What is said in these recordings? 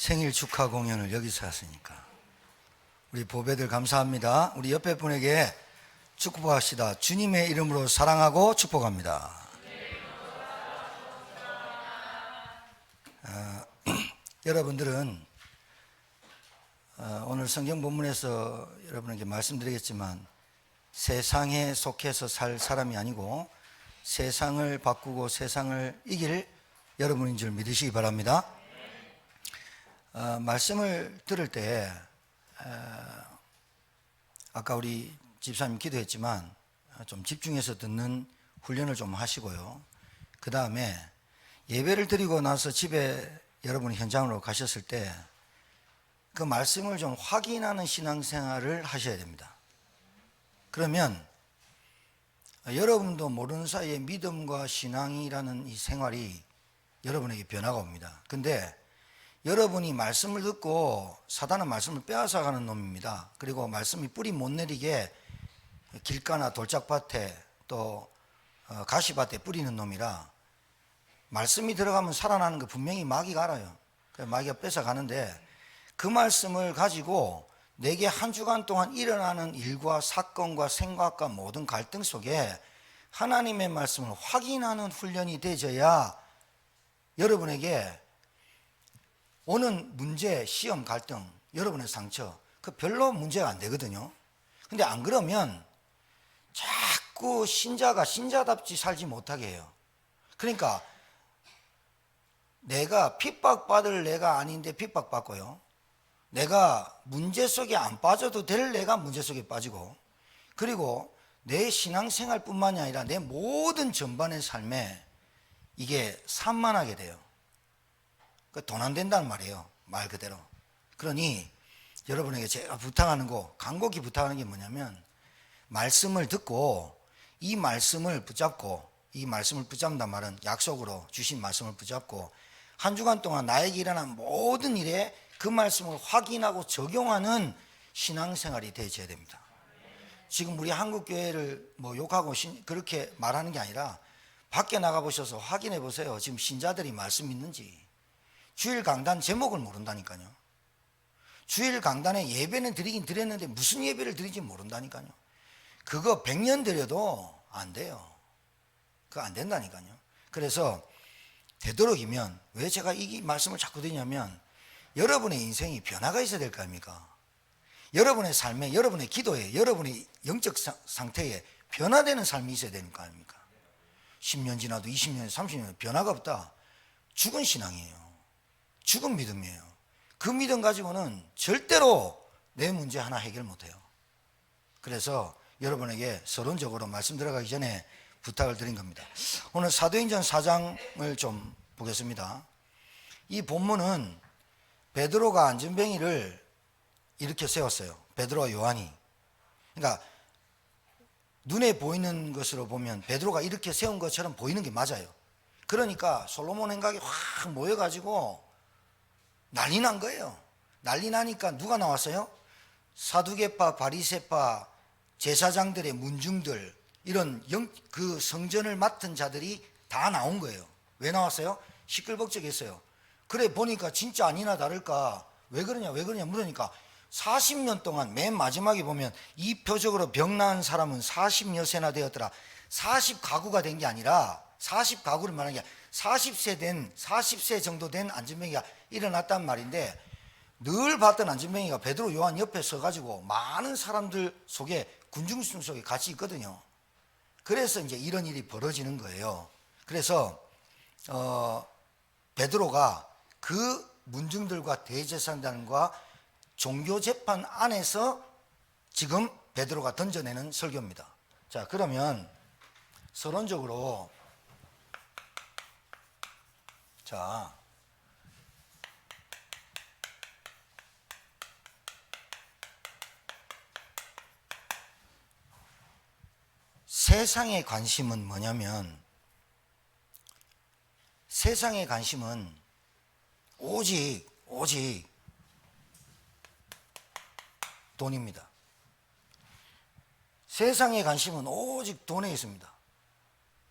생일 축하 공연을 여기서 했으니까 우리 보배들 감사합니다. 우리 옆에 분에게 축복합시다. 주님의 이름으로 사랑하고 축복합니다. 여러분들은 오늘 성경 본문에서 여러분에게 말씀드리겠지만 세상에 속해서 살 사람이 아니고 세상을 바꾸고 세상을 이길 여러분인 줄 믿으시기 바랍니다. 말씀을 들을 때 아까 우리 집사님 기도했지만 좀 집중해서 듣는 훈련을 좀 하시고요. 그 다음에 예배를 드리고 나서 집에 여러분이 현장으로 가셨을 때 그 말씀을 좀 확인하는 신앙생활을 하셔야 됩니다. 그러면 여러분도 모르는 사이에 믿음과 신앙이라는 이 생활이 여러분에게 변화가 옵니다. 근데 여러분이 말씀을 듣고 사단은 말씀을 빼앗아가는 놈입니다. 그리고 말씀이 뿌리 못 내리게 길가나 돌짝밭에 또 가시밭에 뿌리는 놈이라 말씀이 들어가면 살아나는 거 분명히 마귀가 알아요. 마귀가 뺏어가는데 그 말씀을 가지고 내게 한 주간 동안 일어나는 일과 사건과 생각과 모든 갈등 속에 하나님의 말씀을 확인하는 훈련이 되어야 여러분에게 오는 문제, 시험, 갈등, 여러분의 상처 그 별로 문제가 안 되거든요. 근데 안 그러면 자꾸 신자가 신자답지 살지 못하게 해요. 그러니까 내가 핍박받을 내가 아닌데 핍박받고요. 내가 문제 속에 안 빠져도 될 내가 문제 속에 빠지고, 그리고 내 신앙생활뿐만이 아니라 내 모든 전반의 삶에 이게 산만하게 돼요. 돈 안 된다는 말이에요, 말 그대로. 그러니 여러분에게 제가 부탁하는 거, 간곡히 부탁하는 게 뭐냐면 말씀을 듣고 이 말씀을 붙잡고, 이 말씀을 붙잡는단 말은 약속으로 주신 말씀을 붙잡고 한 주간 동안 나에게 일어난 모든 일에 그 말씀을 확인하고 적용하는 신앙생활이 되어야 됩니다. 지금 우리 한국교회를 뭐 욕하고 그렇게 말하는 게 아니라 밖에 나가보셔서 확인해 보세요. 지금 신자들이 말씀 믿는지. 주일 강단 제목을 모른다니까요. 주일 강단에 예배는 드리긴 드렸는데 무슨 예배를 드리지 모른다니까요. 그거 100년 드려도 안 돼요. 그거 안 된다니까요. 그래서 되도록이면 왜 제가 이 말씀을 자꾸 드리냐면 여러분의 인생이 변화가 있어야 될 거 아닙니까? 여러분의 삶에, 여러분의 기도에, 여러분의 영적 상태에 변화되는 삶이 있어야 되는 거 아닙니까? 10년 지나도 20년, 30년 변화가 없다. 죽은 신앙이에요. 죽은 믿음이에요. 그 믿음 가지고는 절대로 내 문제 하나 해결 못해요. 그래서 여러분에게 서론적으로 말씀 들어가기 전에 부탁을 드린 겁니다. 오늘 사도행전 4장을 좀 보겠습니다. 이 본문은 베드로가 안전뱅이를 이렇게 세웠어요. 베드로와 요한이. 그러니까 눈에 보이는 것으로 보면 베드로가 이렇게 세운 것처럼 보이는 게 맞아요. 그러니까 솔로몬 행각이 확 모여가지고 난리 난 거예요. 난리 나니까 누가 나왔어요? 사두개파, 바리새파, 제사장들의 문중들, 이런 그 성전을 맡은 자들이 다 나온 거예요. 왜 나왔어요? 시끌벅적했어요. 그래 보니까 진짜 아니나 다를까 왜 그러냐 물으니까 40년 동안 맨 마지막에 보면 이 표적으로 병 나은 사람은 40여 세나 되었더라. 40가구가 된 게 아니라 40가구를 말하는 게 아니라 40세 정도 된 안전뱅이가 일어났단 말인데, 늘 봤던 안전뱅이가 베드로 요한 옆에 서가지고 많은 사람들 속에 군중수 속에 같이 있거든요. 그래서 이제 이런 일이 벌어지는 거예요. 그래서 베드로가 그 문중들과 대제사장들과 종교재판 안에서 지금 베드로가 던져내는 설교입니다. 자, 그러면 서론적으로 자, 세상의 관심은 뭐냐면, 세상의 관심은 오직 돈입니다. 세상의 관심은 오직 돈에 있습니다.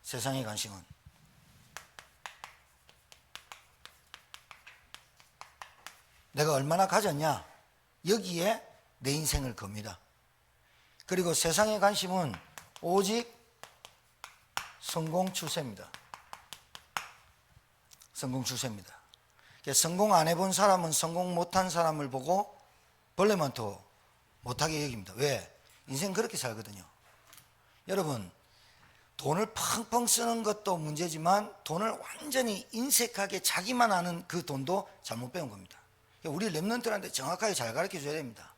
세상의 관심은. 내가 얼마나 가졌냐, 여기에 내 인생을 겁니다. 그리고 세상의 관심은 오직 성공 추세입니다. 성공 추세입니다. 성공 안 해본 사람은 성공 못한 사람을 보고 벌레만 더 못하게 여깁니다. 왜? 인생 그렇게 살거든요. 여러분, 돈을 펑펑 쓰는 것도 문제지만 돈을 완전히 인색하게 자기만 아는 그 돈도 잘못 배운 겁니다. 우리 랩런트들한테 정확하게 잘 가르쳐 줘야 됩니다.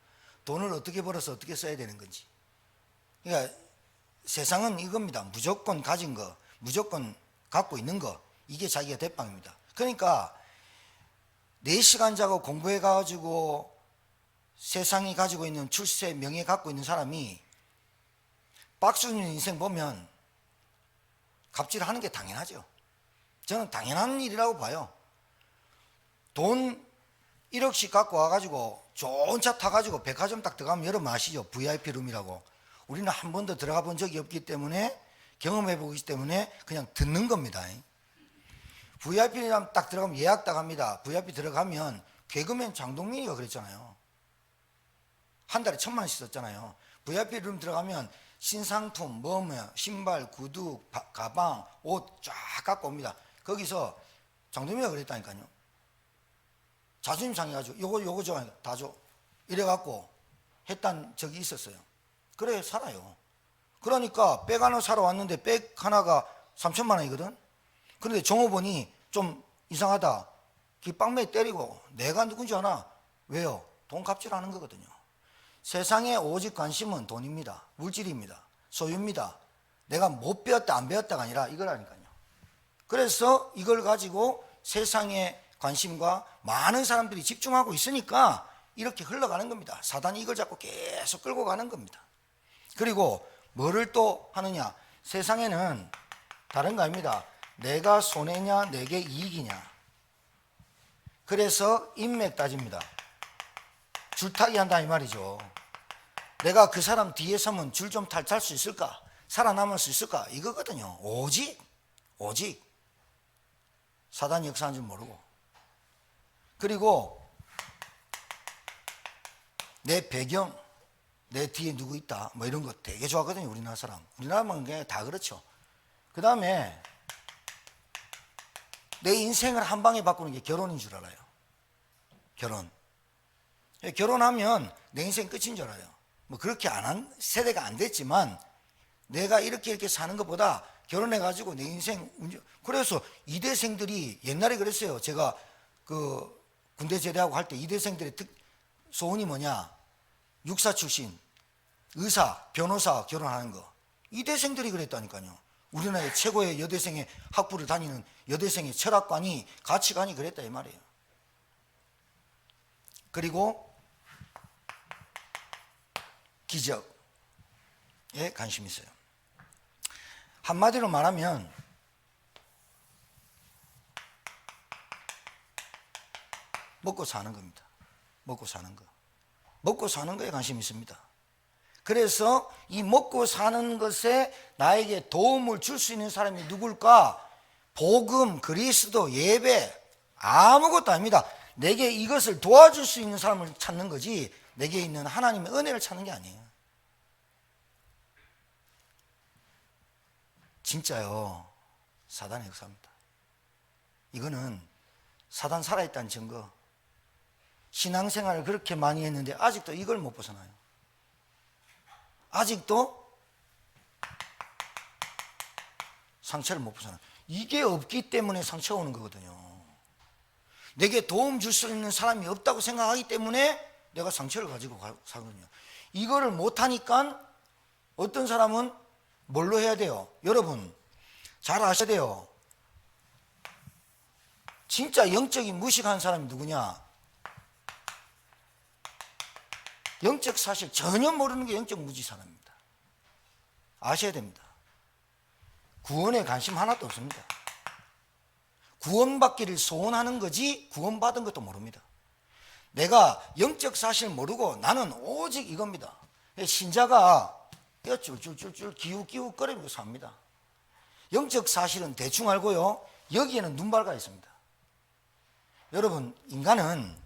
돈을 어떻게 벌어서 어떻게 써야 되는 건지. 그러니까 세상은 이겁니다. 무조건 가진 거, 무조건 갖고 있는 거, 이게 자기가 대빵입니다. 그러니까 4시간 자고 공부해 가지고 세상이 가지고 있는 출세, 명예 갖고 있는 사람이 박수 주는 인생 보면 갑질하는 게 당연하죠. 저는 당연한 일이라고 봐요. 돈 1억씩 갖고 와가지고 좋은 차 타가지고 백화점 딱 들어가면 여러분 아시죠? VIP 룸이라고. 우리는 한 번도 들어가 본 적이 없기 때문에, 경험해 보기 때문에 그냥 듣는 겁니다. VIP 룸 딱 들어가면 예약 딱 합니다. VIP 들어가면 개그맨 장동민이가 그랬잖아요. 한 달에 1,000만 원씩 썼잖아요. VIP 룸 들어가면 신상품, 신발, 구두, 가방, 옷 쫙 갖고 옵니다. 거기서 장동민이가 그랬다니까요. 자존심 상해가지고 요거 줘, 다 줘. 이래갖고 했단 적이 있었어요. 그래 살아요. 그러니까 백 하나 사러 왔는데 백 하나가 3,000만 원이거든. 그런데 종업원이 좀 이상하다. 빵매 때리고 내가 누군지 아나? 왜요? 돈 갑질하는 거거든요. 세상에 오직 관심은 돈입니다. 물질입니다. 소유입니다. 내가 못 배웠다 안 배웠다가 아니라 이거라니까요. 그래서 이걸 가지고 세상의 관심과 많은 사람들이 집중하고 있으니까 이렇게 흘러가는 겁니다. 사단이 이걸 잡고 계속 끌고 가는 겁니다. 그리고 뭐를 또 하느냐? 세상에는 다른 거 아닙니다. 내가 손해냐 내게 이익이냐. 그래서 인맥 따집니다. 줄타기 한다 이 말이죠. 내가 그 사람 뒤에 서면 줄 좀 탈 수 있을까? 살아남을 수 있을까? 이거거든요. 오직 사단이 역사하는 줄 모르고. 그리고 내 배경, 내 뒤에 누구 있다 뭐 이런 거 되게 좋아하거든요. 우리나라 사람. 우리나라만 그냥 다 그렇죠. 그 다음에 내 인생을 한 방에 바꾸는 게 결혼인 줄 알아요. 결혼하면 내 인생 끝인 줄 알아요. 뭐 그렇게 안 한 세대가 안 됐지만 내가 이렇게 사는 것보다 결혼해가지고 내 인생 그래서 이대생들이 옛날에 그랬어요. 제가 그 군대 제대하고 할 때 이대생들의 소원이 뭐냐? 육사 출신, 의사, 변호사 결혼하는 거. 이대생들이 그랬다니까요. 우리나라의 최고의 여대생의 학부를 다니는 여대생의 철학관이, 가치관이 그랬다 이 말이에요. 그리고 기적에 관심이 있어요. 한마디로 말하면 먹고 사는 겁니다. 먹고 사는 거. 먹고 사는 거에 관심이 있습니다. 그래서 이 먹고 사는 것에 나에게 도움을 줄 수 있는 사람이 누굴까? 복음, 그리스도, 예배 아무것도 아닙니다. 내게 이것을 도와줄 수 있는 사람을 찾는 거지 내게 있는 하나님의 은혜를 찾는 게 아니에요. 진짜요. 사단의 역사입니다. 이거는 사단 살아있다는 증거. 신앙생활을 그렇게 많이 했는데 아직도 이걸 못 벗어나요. 아직도 상처를 못 벗어나요. 이게 없기 때문에 상처가 오는 거거든요. 내게 도움 줄 수 있는 사람이 없다고 생각하기 때문에 내가 상처를 가지고 살거든요. 이거를 못하니까 어떤 사람은 뭘로 해야 돼요? 여러분 잘 아셔야 돼요. 진짜 영적인 무식한 사람이 누구냐? 영적 사실 전혀 모르는 게 영적 무지 사람입니다. 아셔야 됩니다. 구원에 관심 하나도 없습니다. 구원받기를 소원하는 거지 구원받은 것도 모릅니다. 내가 영적 사실 모르고 나는 오직 이겁니다. 신자가 쫄쫄쫄쫄 기웃기웃거리면서 삽니다. 영적 사실은 대충 알고요. 여기에는 눈 밝아 있습니다. 여러분 인간은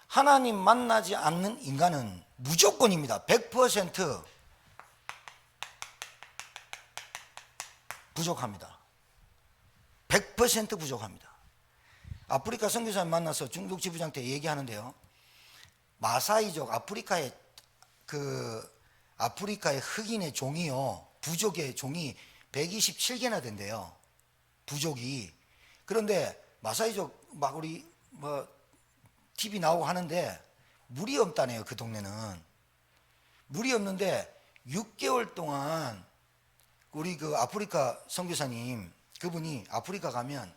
하나님 만나지 않는 인간은 무조건입니다. 100% 부족합니다. 100% 부족합니다. 아프리카 선교사님 만나서 중국 지부장 때 얘기하는데요. 마사이족 아프리카의 흑인의 종이요, 부족의 종이 127개나 된대요. 부족이. 그런데 마사이족 막 우리 TV 나오고 하는데 물이 없다네요. 그 동네는 물이 없는데 6개월 동안 우리 그 아프리카 선교사님 그분이 아프리카 가면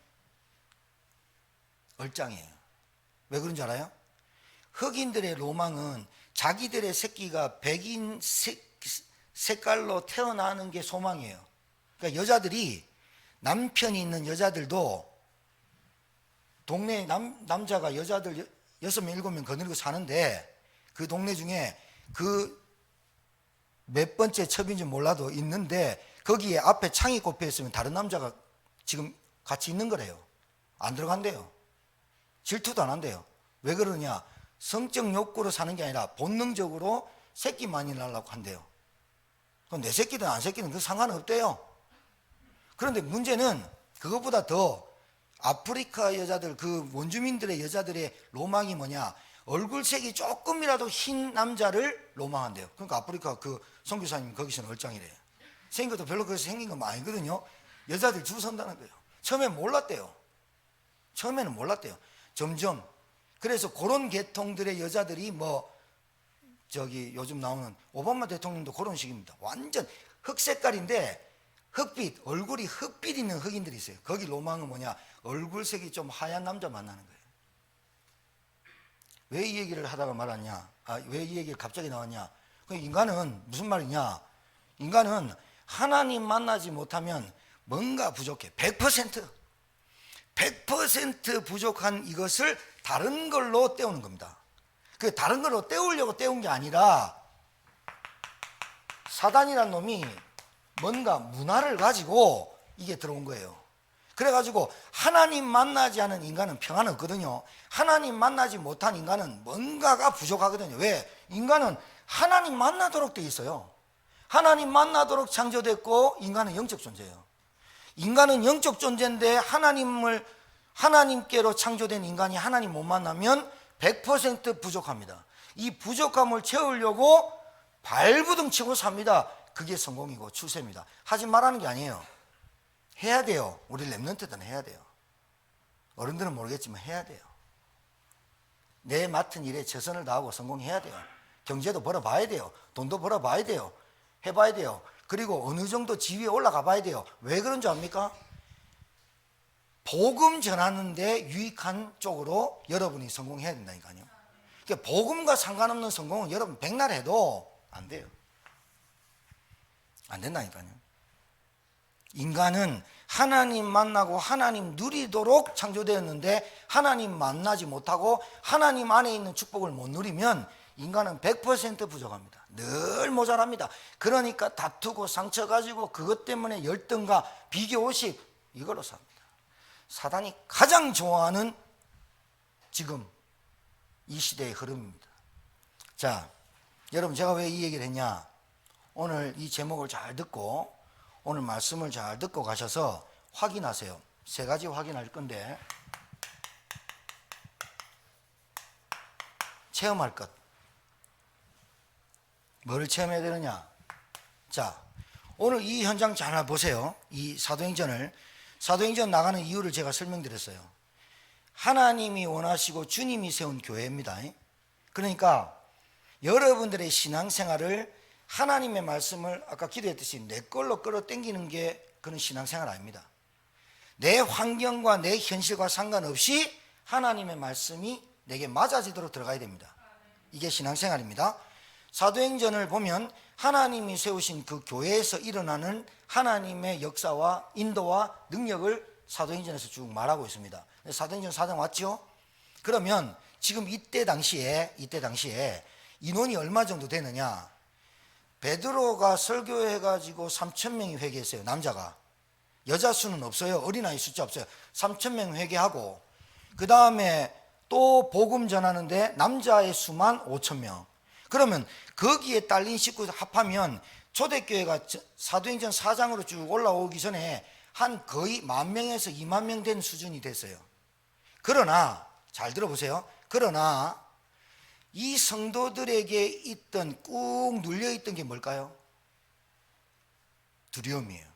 얼짱이에요. 왜 그런 줄 알아요? 흑인들의 로망은 자기들의 새끼가 백인 색깔로 태어나는 게 소망이에요. 그러니까 여자들이, 남편이 있는 여자들도 동네에 남자가 여자들 6명 7명 거느리고 사는데 그 동네 중에 그 몇 번째 첩인지 몰라도 있는데 거기에 앞에 창이 꼽혀 있으면 다른 남자가 지금 같이 있는 거래요. 안 들어간대요. 질투도 안 한대요. 왜 그러냐? 성적 욕구로 사는 게 아니라 본능적으로 새끼 많이 낳으려고 한대요. 그럼 내 새끼든 안 새끼든 그 상관없대요. 그런데 문제는 그것보다 더 아프리카 여자들, 그 원주민들의 여자들의 로망이 뭐냐? 얼굴색이 조금이라도 흰 남자를 로망한대요. 그러니까 아프리카 그 선교사님 거기서는 얼짱이래요. 생긴 것도 별로 그래서 생긴 건 아니거든요. 여자들 줄 선다는 거예요. 처음에는 몰랐대요. 점점. 그래서 그런 계통들의 여자들이 요즘 나오는 오바마 대통령도 그런 식입니다. 완전 흑색깔인데 흑빛, 얼굴이 흑빛 있는 흑인들이 있어요. 거기 로망은 뭐냐? 얼굴색이 좀 하얀 남자 만나는 거예요. 왜 이 얘기를 하다가 말았냐? 왜 이 얘기가 갑자기 나왔냐? 인간은 무슨 말이냐? 인간은 하나님 만나지 못하면 뭔가 부족해. 100% 부족한 이것을 다른 걸로 때우는 겁니다. 그 다른 걸로 때우려고 때운 게 아니라 사단이란 놈이 뭔가 문화를 가지고 이게 들어온 거예요. 그래가지고 하나님 만나지 않은 인간은 평안 없거든요. 하나님 만나지 못한 인간은 뭔가가 부족하거든요. 왜? 인간은 하나님 만나도록 돼 있어요. 하나님 만나도록 창조됐고 인간은 영적 존재예요. 인간은 영적 존재인데 하나님께로 창조된 인간이 하나님 못 만나면 100% 부족합니다. 이 부족함을 채우려고 발부둥 치고 삽니다. 그게 성공이고 추세입니다. 하지 말라는 게 아니에요. 해야 돼요. 우리 랩런트들은 해야 돼요. 어른들은 모르겠지만 해야 돼요. 내 맡은 일에 최선을 다하고 성공해야 돼요. 경제도 벌어봐야 돼요. 돈도 벌어봐야 돼요. 해봐야 돼요. 그리고 어느 정도 지위에 올라가 봐야 돼요. 왜 그런 줄 압니까? 복음 전하는 데 유익한 쪽으로 여러분이 성공해야 된다니까요. 그러니까 복음과 상관없는 성공은 여러분 백날 해도 안 돼요. 안 된다니까요. 인간은 하나님 만나고 하나님 누리도록 창조되었는데 하나님 만나지 못하고 하나님 안에 있는 축복을 못 누리면 인간은 100% 부족합니다. 늘 모자랍니다. 그러니까 다투고 상처 가지고 그것 때문에 열등과 비교의식 이걸로 삽니다. 사단이 가장 좋아하는 지금 이 시대의 흐름입니다. 자, 여러분 제가 왜 이 얘기를 했냐? 오늘 이 제목을 잘 듣고 오늘 말씀을 잘 듣고 가셔서 확인하세요. 3가지 확인할 건데 체험할 것. 뭐를 체험해야 되느냐? 자, 오늘 이 현장 잘 보세요. 이 사도행전 나가는 이유를 제가 설명드렸어요. 하나님이 원하시고 주님이 세운 교회입니다. 그러니까 여러분들의 신앙생활을 하나님의 말씀을 아까 기도했듯이 내 걸로 끌어당기는 게 그런 신앙생활 아닙니다. 내 환경과 내 현실과 상관없이 하나님의 말씀이 내게 맞아지도록 들어가야 됩니다. 이게 신앙생활입니다. 사도행전을 보면 하나님이 세우신 그 교회에서 일어나는 하나님의 역사와 인도와 능력을 사도행전에서 쭉 말하고 있습니다. 사도행전 4장 왔죠? 그러면 지금 이때 당시에 인원이 얼마 정도 되느냐? 베드로가 설교해가지고 3,000명이 회개했어요. 남자가. 여자 수는 없어요. 어린아이 숫자 없어요. 3,000명 회개하고 그 다음에 또 복음 전하는데 남자의 수만 5천 명. 그러면 거기에 딸린 식구 합하면 초대교회가 사도행전 4장으로 쭉 올라오기 전에 한 거의 10,000명에서 20,000명 된 수준이 됐어요. 그러나 잘 들어보세요. 그러나 이 성도들에게 있던 꾹 눌려있던 게 뭘까요? 두려움이에요.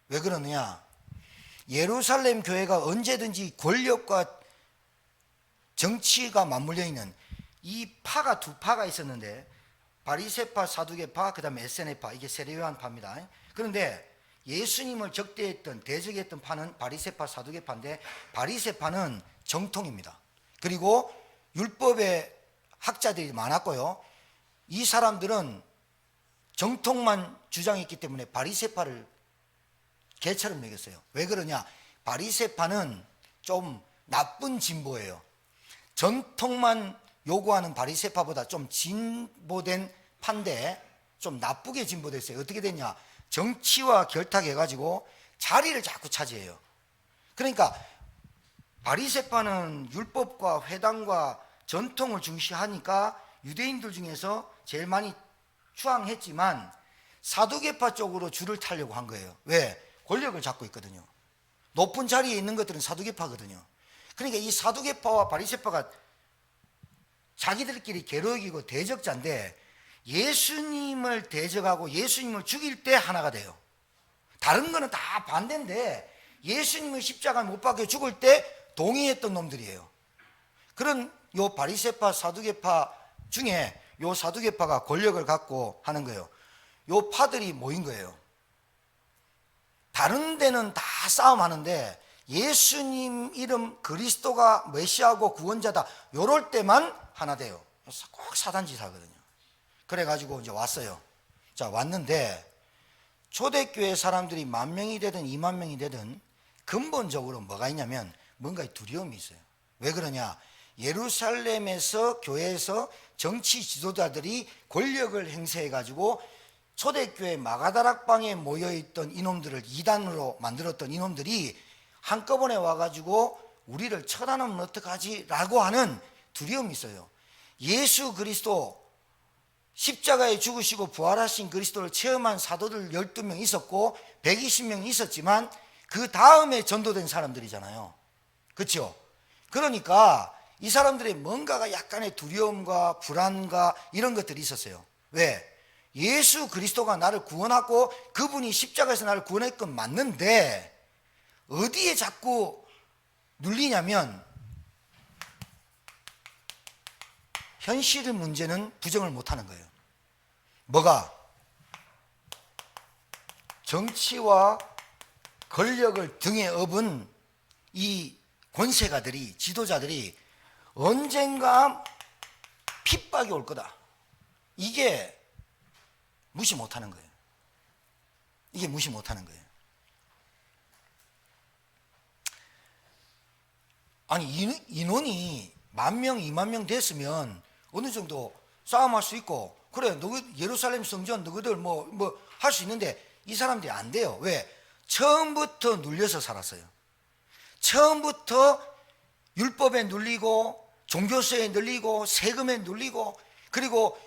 왜 그러느냐? 예루살렘 교회가 언제든지 권력과 정치가 맞물려 있는 이 파가 두 파가 있었는데, 바리새파, 사두개파, 그 다음에 에세네파, 이게 세례요한 파입니다. 그런데 예수님을 적대했던, 대적했던 파는 바리새파, 사두개파인데, 바리새파는 정통입니다. 그리고 율법의 학자들이 많았고요. 이 사람들은 정통만 주장했기 때문에 바리새파를 개처럼 매겼어요. 왜 그러냐? 바리새파는 좀 나쁜 진보예요. 전통만 요구하는 바리새파보다 좀 진보된 파인데 좀 나쁘게 진보됐어요. 어떻게 됐냐? 정치와 결탁해가지고 자리를 자꾸 차지해요. 그러니까 바리새파는 율법과 회당과 전통을 중시하니까 유대인들 중에서 제일 많이 추앙했지만 사두개파 쪽으로 줄을 타려고 한 거예요. 왜? 권력을 잡고 있거든요. 높은 자리에 있는 것들은 사두개파거든요. 그러니까 이 사두개파와 바리새파가 자기들끼리 겨루기고 대적자인데, 예수님을 대적하고 예수님을 죽일 때 하나가 돼요. 다른 거는 다 반대인데 예수님을 십자가에 못 박혀 죽을 때 동의했던 놈들이에요. 그런 요 바리새파, 사두개파 중에 요 사두개파가 권력을 갖고 하는 거예요. 요 파들이 모인 거예요. 다른 데는 다 싸움하는데 예수님 이름 그리스도가 메시아고 구원자다 요럴 때만 하나 돼요. 꼭 사단짓 하거든요. 그래가지고 이제 왔어요. 자, 왔는데 초대교회 사람들이 10,000명이 되든 20,000명이 되든 근본적으로 뭐가 있냐면 뭔가의 두려움이 있어요. 왜 그러냐? 예루살렘에서 교회에서 정치 지도자들이 권력을 행사해가지고 초대교회 마가다락방에 모여있던 이놈들을 이단으로 만들었던 이놈들이 한꺼번에 와가지고 우리를 처단하면 어떡하지? 라고 하는 두려움이 있어요. 예수 그리스도 십자가에 죽으시고 부활하신 그리스도를 체험한 사도들 12명 있었고 120명 있었지만 그 다음에 전도된 사람들이잖아요. 그렇죠? 그러니까 이 사람들의 뭔가가 약간의 두려움과 불안과 이런 것들이 있었어요. 왜? 예수 그리스도가 나를 구원하고 그분이 십자가에서 나를 구원했건 맞는데 어디에 자꾸 눌리냐면 현실의 문제는 부정을 못하는 거예요. 뭐가? 정치와 권력을 등에 업은 이 권세가들이, 지도자들이 언젠가 핍박이 올 거다. 이게 무시 못하는 거예요. 이게 무시 못하는 거예요. 아니 인원이 10,000명, 20,000명 됐으면 어느 정도 싸움할 수 있고, 그래 너희 예루살렘 성전 너희들 뭐 할 수 있는데 이 사람들이 안 돼요. 왜? 처음부터 눌려서 살았어요. 처음부터 율법에 눌리고 종교세에 눌리고 세금에 눌리고, 그리고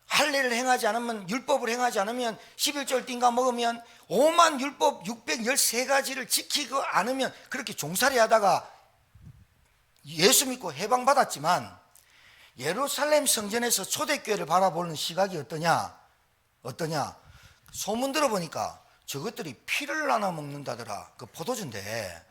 할례를 행하지 않으면, 율법을 행하지 않으면 11절 띵가 먹으면 오만 율법 613가지를 지키고 않으면 그렇게 종살이 하다가 예수 믿고 해방받았지만 예루살렘 성전에서 초대교회를 바라보는 시각이 어떠냐? 소문 들어보니까 저것들이 피를 나눠 먹는다더라. 그 포도주인데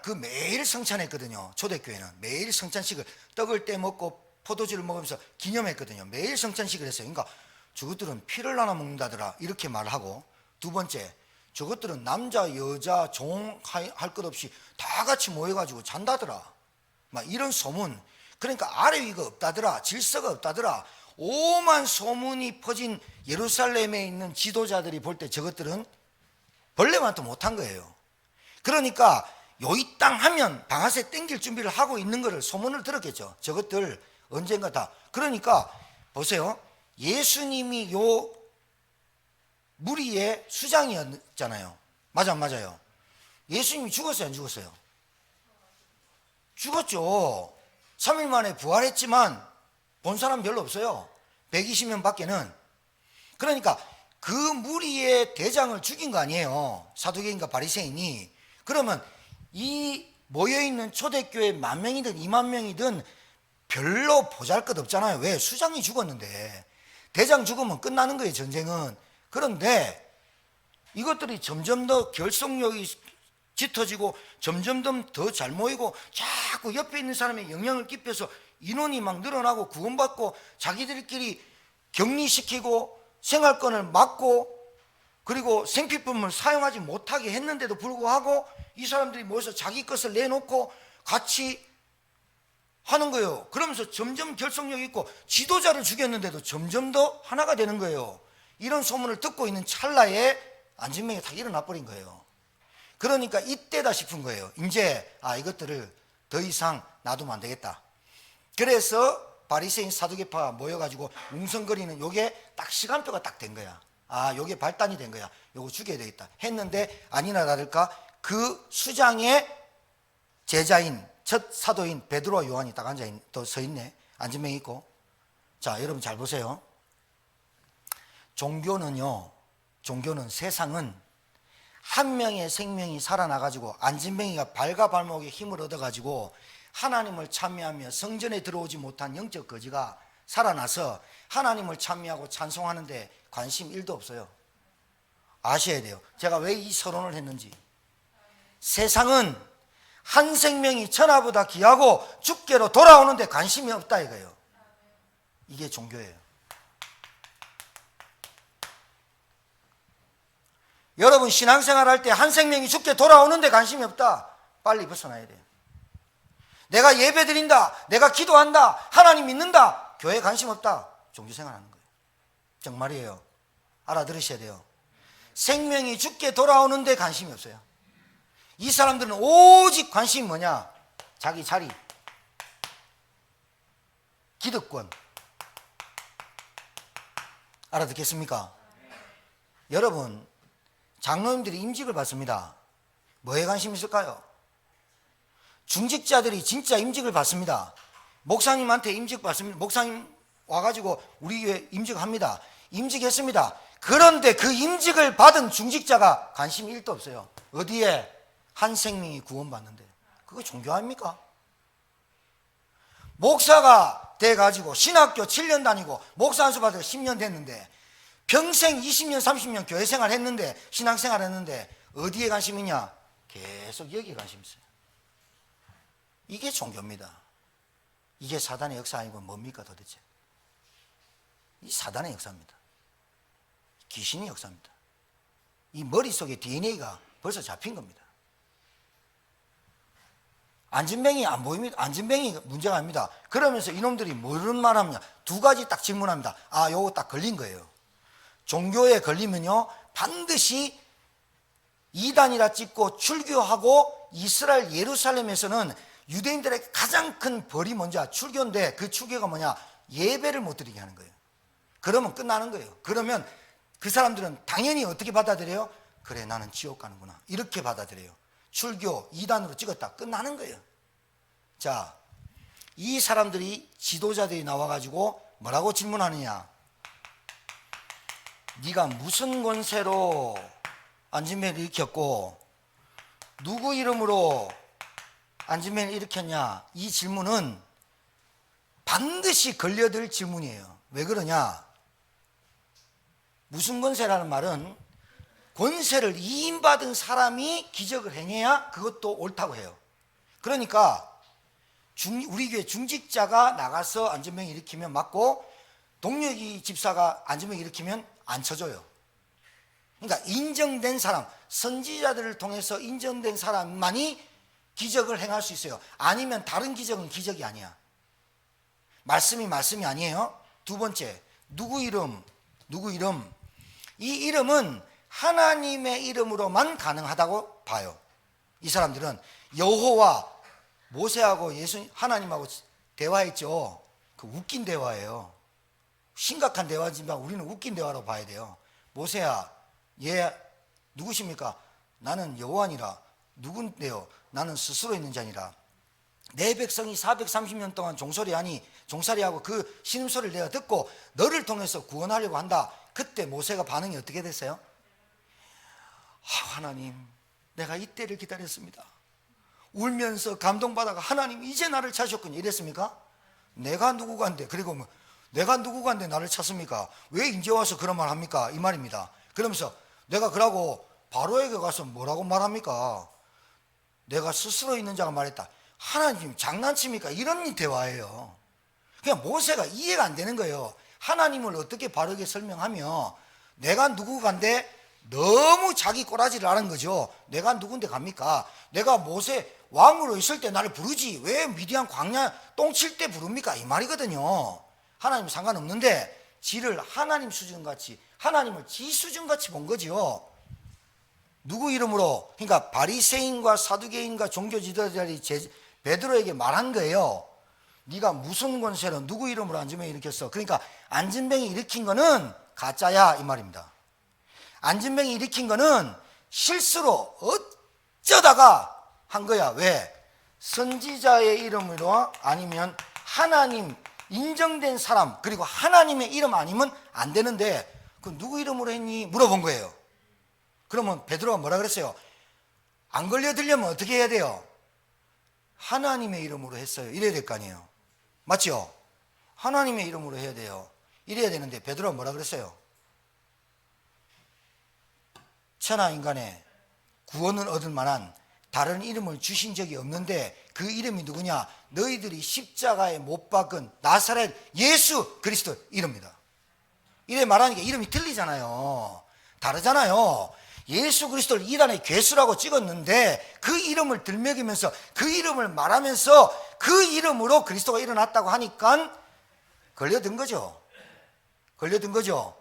그 매일 성찬했거든요. 초대교회는 매일 성찬식을 떡을 떼먹고 포도주를 먹으면서 기념했거든요. 매일 성찬식을 했어요. 그러니까 저것들은 피를 나눠 먹는다더라 이렇게 말을 하고, 두 번째, 저것들은 남자 여자 종 할 것 없이 다 같이 모여가지고 잔다더라, 막 이런 소문. 그러니까 아래 위가 없다더라, 질서가 없다더라, 오만 소문이 퍼진 예루살렘에 있는 지도자들이 볼 때 저것들은 벌레만도 못한 거예요. 그러니까 요이 땅 하면 방아쇠 땡길 준비를 하고 있는 거를 소문을 들었겠죠. 저것들 언젠가 다. 그러니까 보세요, 예수님이 요 무리의 수장이었잖아요. 맞아요? 예수님이 죽었어요, 안 죽었어요? 죽었죠. 3일 만에 부활했지만 본 사람 별로 없어요. 120명 밖에는. 그러니까 그 무리의 대장을 죽인 거 아니에요, 사두개인과 바리새인이. 그러면 이 모여있는 초대교회 10,000명이든 20,000명이든 별로 보잘것없잖아요. 왜? 수장이 죽었는데. 대장 죽으면 끝나는 거예요, 전쟁은. 그런데 이것들이 점점 더 결속력이 짙어지고 점점 더 잘 모이고 자꾸 옆에 있는 사람에 영향을 끼쳐서 인원이 막 늘어나고 구원받고 자기들끼리 격리시키고 생활권을 막고 그리고 생필품을 사용하지 못하게 했는데도 불구하고 이 사람들이 모여서 자기 것을 내놓고 같이 하는 거예요. 그러면서 점점 결속력이 있고 지도자를 죽였는데도 점점 더 하나가 되는 거예요. 이런 소문을 듣고 있는 찰나에 안진뱅이가 다 일어나 버린 거예요. 그러니까 이때다 싶은 거예요. 이제 이것들을 더 이상 놔두면 안 되겠다. 그래서 바리새인 사두개파가 모여가지고 웅성거리는 요게 딱 시간표가 딱 된 거야. 요게 발단이 된 거야. 요거 죽여야 되겠다 했는데 아니나 다를까 그 수장의 제자인 첫 사도인 베드로와 요한이 딱 또 서 있네. 안진뱅이 있고. 자, 여러분 잘 보세요. 종교는 세상은 한 명의 생명이 살아나가지고 안진뱅이가 발과 발목에 힘을 얻어가지고 하나님을 찬미하며 성전에 들어오지 못한 영적 거지가 살아나서 하나님을 찬미하고 찬송하는데 관심 1도 없어요. 아셔야 돼요. 제가 왜 이 서론을 했는지. 세상은 한 생명이 천하보다 귀하고 주께로 돌아오는데 관심이 없다 이거예요. 이게 종교예요. 여러분 신앙생활 할 때 한 생명이 주께 돌아오는데 관심이 없다. 빨리 벗어나야 돼요. 내가 예배 드린다, 내가 기도한다, 하나님 믿는다, 교회에 관심 없다. 종교생활 하는 거예요. 정말이에요. 알아들으셔야 돼요. 생명이 주께 돌아오는데 관심이 없어요. 이 사람들은 오직 관심이 뭐냐? 자기 자리, 기득권. 알아듣겠습니까? 여러분 장로님들이 임직을 받습니다. 뭐에 관심 있을까요? 중직자들이 진짜 임직을 받습니다. 목사님한테 임직 받습니다. 목사님 와가지고 우리 교회 임직합니다. 임직했습니다. 그런데 그 임직을 받은 중직자가 관심이 1도 없어요. 어디에? 한 생명이 구원받는데. 그거 종교 아닙니까? 목사가 돼가지고 신학교 7년 다니고 목사 안수 받아 10년 됐는데 평생 20년 30년 교회 생활 했는데 신앙생활 했는데 어디에 관심 있냐? 계속 여기에 관심 있어요. 이게 종교입니다. 이게 사단의 역사 아니고 뭡니까 도대체? 이 사단의 역사입니다. 귀신의 역사입니다. 이 머릿속에 DNA가 벌써 잡힌 겁니다. 안진뱅이 안 보입니다. 안진뱅이 문제가 아닙니다. 그러면서 이놈들이 뭐런 말 하느냐? 2가지 딱 질문합니다. 요거 딱 걸린 거예요. 종교에 걸리면요 반드시 이단이라 찍고 출교하고 이스라엘 예루살렘에서는 유대인들의 가장 큰 벌이 뭔지 출교인데 그 출교가 뭐냐? 예배를 못 드리게 하는 거예요. 그러면 끝나는 거예요. 그러면 그 사람들은 당연히 어떻게 받아들여요? 그래 나는 지옥 가는구나 이렇게 받아들여요. 출교 이단으로 찍었다 끝나는 거예요. 자, 이 사람들이 지도자들이 나와가지고 뭐라고 질문하느냐? 네가 무슨 권세로 안진뱅이를 일으켰고 누구 이름으로 안진뱅이를 일으켰냐? 이 질문은 반드시 걸려들 질문이에요. 왜 그러냐? 무슨 권세라는 말은 권세를 이임받은 사람이 기적을 행해야 그것도 옳다고 해요. 그러니까 우리 교회 중직자가 나가서 안진뱅이 일으키면 맞고 동력이 집사가 안진뱅이 일으키면 안 쳐줘요. 그러니까 인정된 사람, 선지자들을 통해서 인정된 사람만이 기적을 행할 수 있어요. 아니면 다른 기적은 기적이 아니야. 말씀이 아니에요. 2번째, 누구 이름? 이 이름은 하나님의 이름으로만 가능하다고 봐요. 이 사람들은 여호와 모세하고 하나님하고 대화했죠. 그 웃긴 대화예요. 심각한 대화지만 우리는 웃긴 대화로 봐야 돼요. 모세야, 얘 누구십니까? 나는 여호와니라. 누군데요? 나는 스스로 있는 자니라. 내 백성이 430년 동안 종살이하고 그 신음소리를 내가 듣고 너를 통해서 구원하려고 한다. 그때 모세가 반응이 어떻게 됐어요? 하나님, 내가 이때를 기다렸습니다. 울면서 감동받아가 하나님 이제 나를 찾으셨군요. 이랬습니까? 내가 누구간데, 그리고 뭐 내가 누구간데 나를 찾습니까? 왜 이제 와서 그런 말 합니까? 이 말입니다. 그러면서 내가 그러고 바로에게 가서 뭐라고 말합니까? 내가 스스로 있는 자가 말했다. 하나님 장난칩니까? 이런 대화예요. 그냥 모세가 이해가 안 되는 거예요. 하나님을 어떻게 바르게 설명하며 내가 누구간데 너무 자기 꼬라지를 하는 거죠. 내가 누군데 갑니까? 내가 모세 왕으로 있을 때 나를 부르지 왜 미디안 광야 똥칠 때 부릅니까? 이 말이거든요. 하나님 상관없는데 지를 하나님 수준같이, 하나님을 지 수준같이 본 거죠. 누구 이름으로? 그러니까 바리새인과 사두개인과 종교 지도자들이 베드로에게 말한 거예요. 네가 무슨 권세로 누구 이름으로 안진뱅이 일으켰어? 그러니까 안진뱅이 일으킨 거는 가짜야 이 말입니다. 안진뱅이 일으킨 거는 실수로 어쩌다가 한 거야. 왜? 선지자의 이름으로 아니면 하나님 인정된 사람, 그리고 하나님의 이름 아니면 안 되는데 그 누구 이름으로 했니? 물어본 거예요. 그러면 베드로가 뭐라 그랬어요? 안 걸려들려면 어떻게 해야 돼요? 하나님의 이름으로 했어요. 이래야 될 거 아니에요. 맞죠? 하나님의 이름으로 해야 돼요. 이래야 되는데 베드로가 뭐라 그랬어요? 천하 인간의 구원을 얻을 만한 다른 이름을 주신 적이 없는데 그 이름이 누구냐? 너희들이 십자가에 못 박은 나사렛 예수 그리스도 이름입니다. 이래 말하니까 이름이 틀리잖아요. 다르잖아요. 예수 그리스도를 이란의 괴수라고 찍었는데 그 이름을 들먹이면서 그 이름을 말하면서 그 이름으로 그리스도가 일어났다고 하니까 걸려든 거죠. 걸려든 거죠.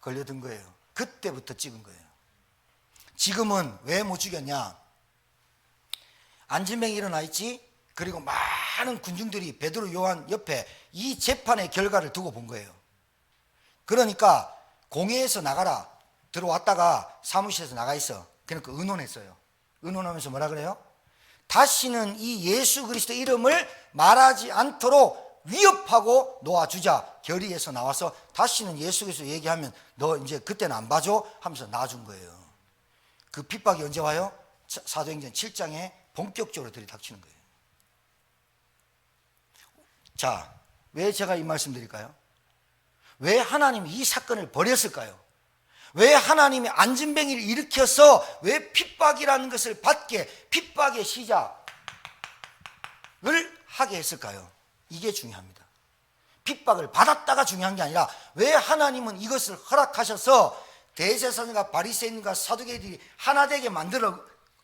걸려든 거예요. 그때부터 찍은 거예요. 지금은 왜 못 죽였냐? 안진뱅이 일어나 있지. 그리고 많은 군중들이 베드로 요한 옆에 이 재판의 결과를 두고 본 거예요. 그러니까 공회에서 나가라. 들어왔다가 사무실에서 나가 있어. 그러니까 의논했어요. 의논하면서 뭐라 그래요? 다시는 이 예수 그리스도 이름을 말하지 않도록 위협하고 놓아주자. 결의에서 나와서 다시는 예수 그리스도 얘기하면 너 이제 그때는 안 봐줘 하면서 놔준 거예요. 그 핍박이 언제 와요? 사도행전 7장에 본격적으로 들이닥치는 거예요. 자, 왜 제가 이 말씀 드릴까요? 왜 하나님이 이 사건을 벌였을까요? 왜 하나님이 안진뱅이를 일으켜서 왜 핍박이라는 것을 받게, 핍박의 시작을 하게 했을까요? 이게 중요합니다. 핍박을 받았다가 중요한 게 아니라 왜 하나님은 이것을 허락하셔서 대제사장과 바리새인과 사두개인들이 하나 되게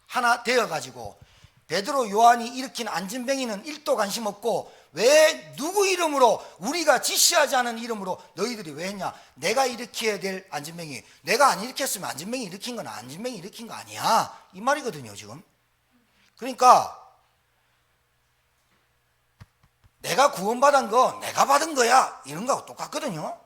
하나 되어가지고 베드로 요한이 일으킨 안진뱅이는 1도 관심 없고 왜 누구 이름으로, 우리가 지시하지 않은 이름으로 너희들이 왜 했냐? 내가 일으켜야 될 안진뱅이, 내가 안 일으켰으면 안진뱅이 일으킨 건 안진뱅이 일으킨 거 아니야 이 말이거든요 지금. 그러니까 내가 구원받은 거 내가 받은 거야 이런 거하고 똑같거든요.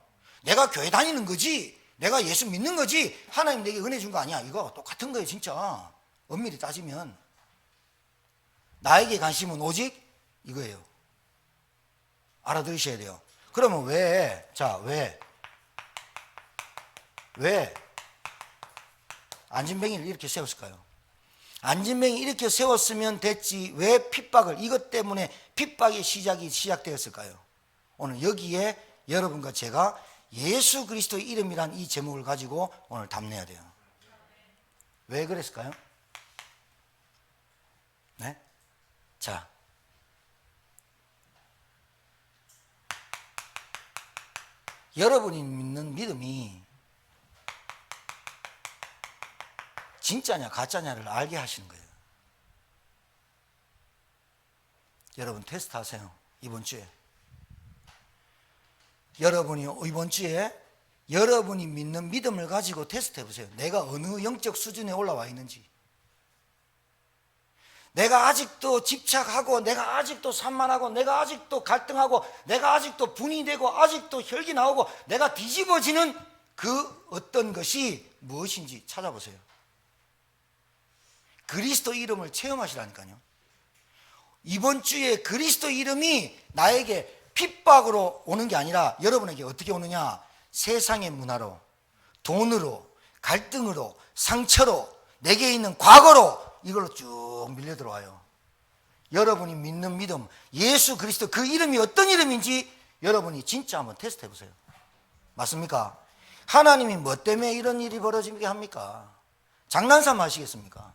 내가 교회 다니는 거지, 내가 예수 믿는 거지, 하나님 내게 은혜 준 거 아니야, 이거 똑같은 거예요 진짜. 엄밀히 따지면 나에게 관심은 오직 이거예요. 알아들으셔야 돼요. 그러면 왜 안진뱅이를 이렇게 세웠을까요? 안진뱅이 이렇게 세웠으면 됐지 왜 핍박을, 이것 때문에 핍박의 시작이 시작되었을까요? 오늘 여기에 여러분과 제가 예수 그리스도의 이름이란 이 제목을 가지고 오늘 담내야 돼요. 왜 그랬을까요? 네? 자, 여러분이 믿는 믿음이 진짜냐 가짜냐를 알게 하시는 거예요. 여러분 테스트 하세요. 이번 주에 여러분이 믿는 믿음을 가지고 테스트 해보세요. 내가 어느 영적 수준에 올라와 있는지, 내가 아직도 집착하고, 내가 아직도 산만하고, 내가 아직도 갈등하고, 내가 아직도 분이 되고, 아직도 혈기 나오고, 내가 뒤집어지는 그 어떤 것이 무엇인지 찾아보세요. 그리스도 이름을 체험하시라니까요. 이번 주에 그리스도 이름이 나에게 핍박으로 오는 게 아니라 여러분에게 어떻게 오느냐? 세상의 문화로, 돈으로, 갈등으로, 상처로, 내게 있는 과거로 이걸로 쭉 밀려 들어와요. 여러분이 믿는 믿음, 예수 그리스도 그 이름이 어떤 이름인지 여러분이 진짜 한번 테스트 해보세요. 맞습니까? 하나님이 뭐 때문에 이런 일이 벌어지게 합니까? 장난삼아 하시겠습니까?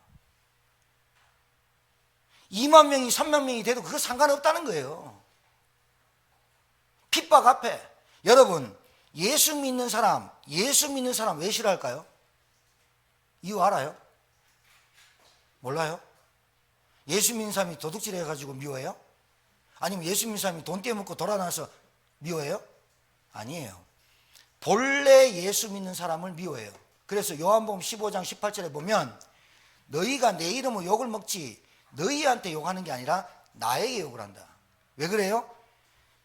2만 명이 3만 명이 돼도 그거 상관없다는 거예요. 핍박 앞에. 여러분, 예수 믿는 사람 왜 싫어할까요? 이유 알아요? 몰라요? 예수 믿는 사람이 도둑질 해가지고 미워해요? 아니면 예수 믿는 사람이 돈 떼먹고 돌아나서 미워해요? 아니에요. 본래 예수 믿는 사람을 미워해요. 그래서 요한복음 15장 18절에 보면 너희가 내 이름으로 욕을 먹지 너희한테 욕하는 게 아니라 나에게 욕을 한다. 왜 그래요?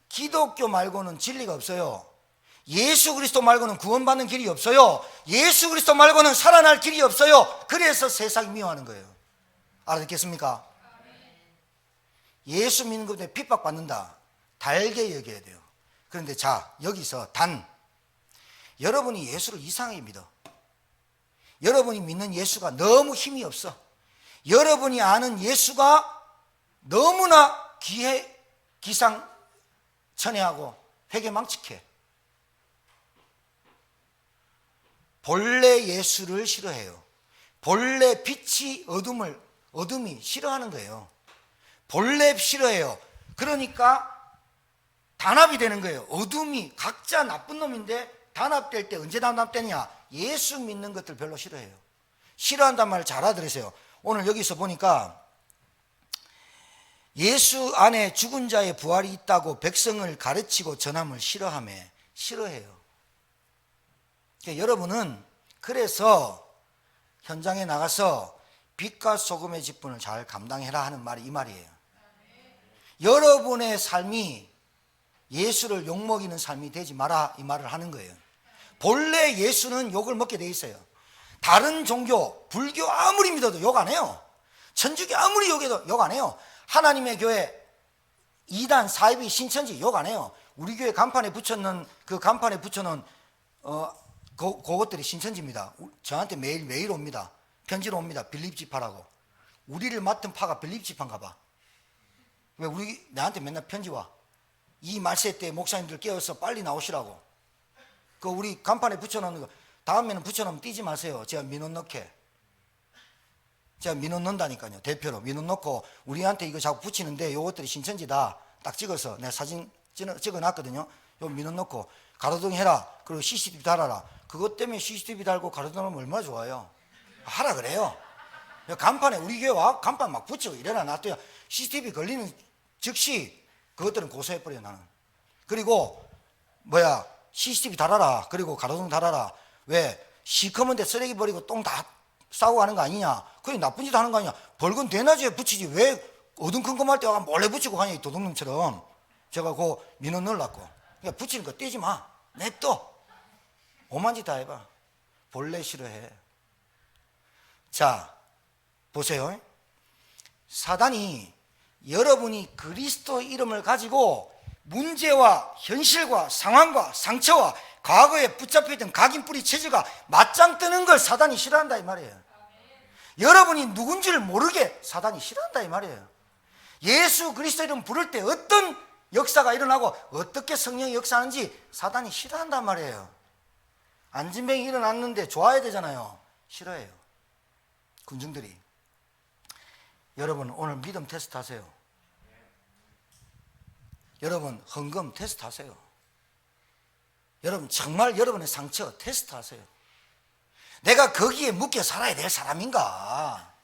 기독교 말고는 진리가 없어요. 예수 그리스도 말고는 구원받는 길이 없어요. 예수 그리스도 말고는 살아날 길이 없어요. 그래서 세상이 미워하는 거예요. 알아듣겠습니까? 예수 믿는 것에 핍박받는다. 달게 여겨야 돼요. 그런데 자, 여기서 여러분이 예수를 이상하게 믿어. 여러분이 믿는 예수가 너무 힘이 없어. 여러분이 아는 예수가 너무나 기상천외하고 회개망측해. 본래 예수를 싫어해요. 본래 빛이 어둠이 싫어하는 거예요. 본래 싫어해요. 그러니까 단합이 되는 거예요. 어둠이 각자 나쁜 놈인데 단합될 때 언제 단합되냐? 예수 믿는 것들 별로 싫어해요. 싫어한단 말을 잘 알아들으세요. 오늘 여기서 보니까 예수 안에 죽은 자의 부활이 있다고 백성을 가르치고 전함을 싫어해요. 그러니까 여러분은 그래서 현장에 나가서 빛과 소금의 직분을 잘 감당해라 하는 말이 이 말이에요. 여러분의 삶이 예수를 욕먹이는 삶이 되지 마라 이 말을 하는 거예요. 본래 예수는 욕을 먹게 돼 있어요. 다른 종교, 불교 아무리 믿어도 욕 안 해요. 천주교 아무리 욕해도 욕 안 해요. 하나님의 교회 2단, 4입이 신천지 욕 안 해요. 우리 교회 간판에 붙여놓은 그것들이 신천지입니다. 저한테 매일 옵니다. 편지로 옵니다. 빌립지파라고. 우리를 맡은 파가 빌립지파인가 봐. 왜 나한테 맨날 편지 와. 이 말세 때 목사님들 깨워서 빨리 나오시라고. 그 우리 간판에 붙여놓는 거 다음에는 붙여놓으면 띄지 마세요. 제가 민원 넣게. 제가 민원 넣는다니까요. 대표로 민원 넣고 우리한테 이거 자꾸 붙이는데 요것들이 신천지다 딱 찍어서 내가 사진 찍어놨거든요. 요 민원 넣고 가로등 해라. 그리고 CCTV 달아라. 그것 때문에 CCTV 달고 가로등하면 얼마나 좋아요. 하라 그래요. 간판에 우리 교회 와 간판 막 붙이고 이래라 놔둬요. CCTV 걸리는 즉시 그것들은 고소해버려요 나는. 그리고 CCTV 달아라. 그리고 가로등 달아라. 왜? 시커먼데 쓰레기 버리고 똥 다 싸고 하는 거 아니냐. 그게 나쁜 짓 하는 거 아니냐. 벌건 대낮에 붙이지 왜 어둠컴컴할 때 와가 몰래 붙이고 가냐 이 도둑놈처럼. 제가 그 민원 넣으려고. 그러니까 붙이는 거 떼지 마. 냅둬. 오만 짓 다 해봐. 본래 싫어해. 자 보세요. 사단이 여러분이 그리스도 이름을 가지고 문제와 현실과 상황과 상처와 과거에 붙잡혀있던 각인뿌리 체질과 맞짱 뜨는 걸 사단이 싫어한다 이 말이에요. 여러분이 누군지를 모르게 사단이 싫어한다 이 말이에요. 예수 그리스도 이름 부를 때 어떤 역사가 일어나고 어떻게 성령이 역사하는지 사단이 싫어한단 말이에요. 안진뱅이 일어났는데 좋아야 되잖아요. 싫어해요. 군중들이. 여러분 오늘 믿음 테스트 하세요. 여러분 헌금 테스트 하세요. 여러분 정말 여러분의 상처 테스트 하세요. 내가 거기에 묶여 살아야 될 사람인가?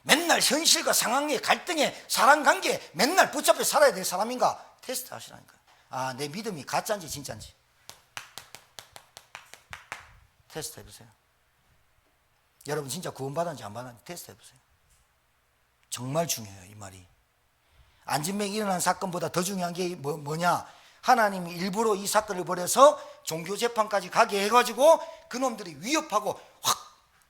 맨날 현실과 상황에 갈등에 사랑관계에 맨날 붙잡혀 살아야 될 사람인가? 테스트 하시라니까. 아, 내 믿음이 가짜인지 진짜인지 테스트 해보세요. 여러분 진짜 구원받았는지 안 받았는지 테스트 해보세요. 정말 중요해요 이 말이. 안진뱅이 일어난 사건보다 더 중요한 게 뭐냐? 하나님이 일부러 이 사건을 벌여서 종교재판까지 가게 해가지고 그놈들이 위협하고 확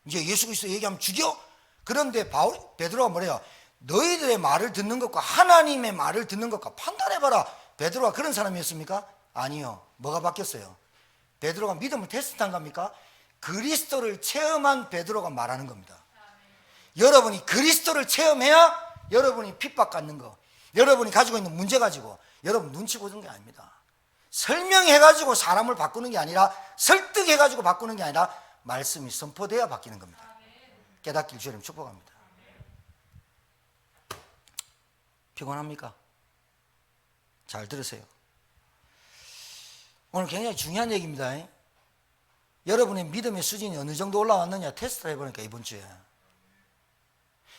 이제 예수 그리스도 얘기하면 죽여? 그런데 베드로가 뭐래요? 너희들의 말을 듣는 것과 하나님의 말을 듣는 것과 판단해봐라. 베드로가 그런 사람이었습니까? 아니요. 뭐가 바뀌었어요? 베드로가 믿음을 테스트한 겁니까? 그리스도를 체험한 베드로가 말하는 겁니다. 여러분이 그리스도를 체험해야 여러분이 핍박받는 거, 여러분이 가지고 있는 문제 가지고 여러분 눈치 보는 게 아닙니다. 설명해가지고 사람을 바꾸는 게 아니라, 설득해가지고 바꾸는 게 아니라 말씀이 선포돼야 바뀌는 겁니다. 깨닫기를 주님 축복합니다. 피곤합니까? 잘 들으세요. 오늘 굉장히 중요한 얘기입니다. 여러분의 믿음의 수준이 어느 정도 올라왔느냐 테스트를 해보니까 이번 주에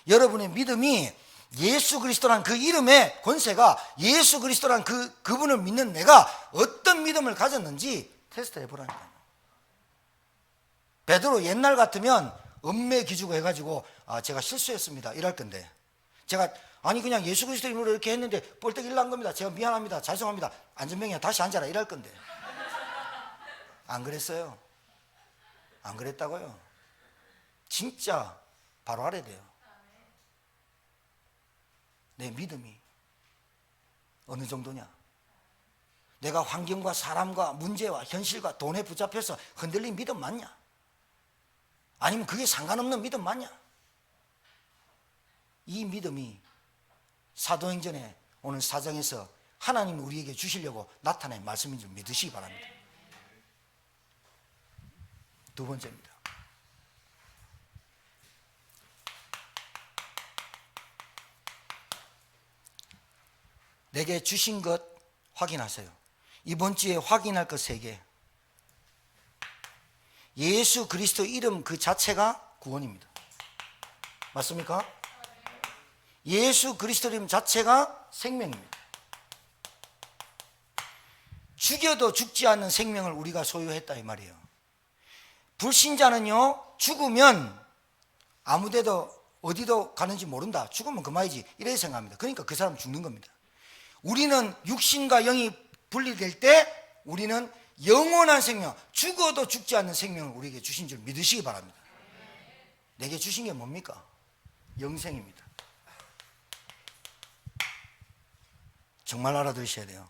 여러분의 믿음이 예수 그리스도란 그 이름의 권세가, 예수 그리스도란 그분을 믿는 내가 어떤 믿음을 가졌는지 테스트 해보라니까요. 베드로 옛날 같으면 은매 기주고 해가지고 제가 실수했습니다 이럴 건데, 제가 아니 그냥 예수 그리스도 이름으로 이렇게 했는데 뻘떡 일난 겁니다. 제가 미안합니다. 죄송합니다. 안전병이야 다시 앉아라 이럴 건데 안 그랬어요. 안 그랬다고요. 진짜 바로 알아야 돼요. 내 믿음이 어느 정도냐. 내가 환경과 사람과 문제와 현실과 돈에 붙잡혀서 흔들린 믿음 맞냐? 아니면 그게 상관없는 믿음 맞냐? 이 믿음이 사도행전에 오늘 4장에서 하나님이 우리에게 주시려고 나타낸 말씀인 줄 믿으시기 바랍니다. 두 번째입니다. 내게 주신 것 확인하세요. 이번 주에 확인할 것 3개. 예수 그리스도 이름 그 자체가 구원입니다. 맞습니까? 예수 그리스도 이름 자체가 생명입니다. 죽여도 죽지 않는 생명을 우리가 소유했다 이 말이에요. 불신자는요, 죽으면 아무데도 어디도 가는지 모른다. 죽으면 그만이지. 이렇게 생각합니다. 그러니까 그 사람은 죽는 겁니다. 우리는 육신과 영이 분리될 때 우리는 영원한 생명, 죽어도 죽지 않는 생명을 우리에게 주신 줄 믿으시기 바랍니다. 내게 주신 게 뭡니까? 영생입니다. 정말 알아두셔야 돼요.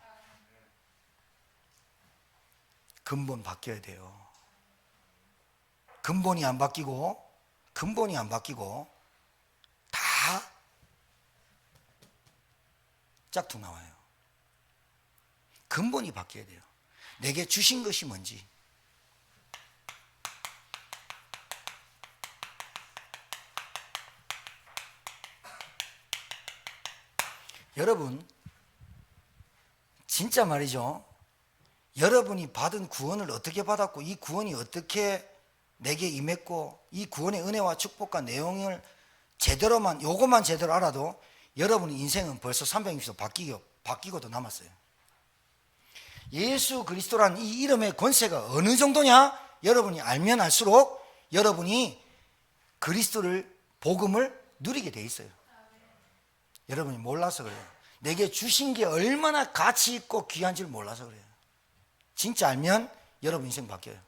근본 바뀌어야 돼요. 근본이 안 바뀌고 다 짝퉁 나와요. 근본이 바뀌어야 돼요. 내게 주신 것이 뭔지. 여러분, 진짜 말이죠. 여러분이 받은 구원을 어떻게 받았고 이 구원이 어떻게 내게 임했고 이 구원의 은혜와 축복과 내용을 제대로만, 요것만 제대로 알아도 여러분의 인생은 벌써 360도 바뀌고도 남았어요. 예수 그리스도라는 이 이름의 권세가 어느 정도냐? 여러분이 알면 알수록 여러분이 그리스도를, 복음을 누리게 돼 있어요. 여러분이 몰라서 그래요. 내게 주신 게 얼마나 가치 있고 귀한지를 몰라서 그래요. 진짜 알면 여러분 인생 바뀌어요.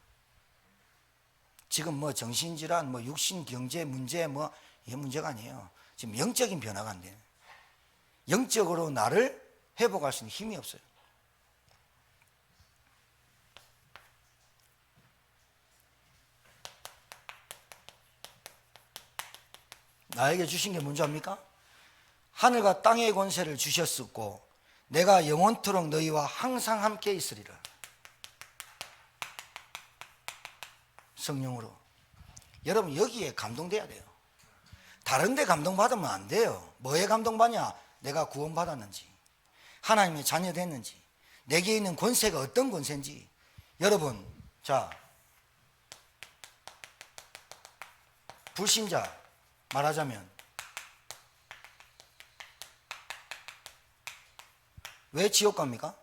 지금 뭐 정신질환, 뭐 육신 경제 문제, 뭐 이게 문제가 아니에요. 지금 영적인 변화가 안 돼요. 영적으로 나를 회복할 수 있는 힘이 없어요. 나에게 주신 게 뭔지 압니까? 하늘과 땅의 권세를 주셨었고 내가 영원토록 너희와 항상 함께 있으리라. 성령으로. 여러분 여기에 감동돼야 돼요. 다른 데 감동받으면 안 돼요. 뭐에 감동받냐? 내가 구원받았는지, 하나님의 자녀 됐는지, 내게 있는 권세가 어떤 권세인지. 여러분, 자, 불신자 말하자면 왜 지옥 갑니까?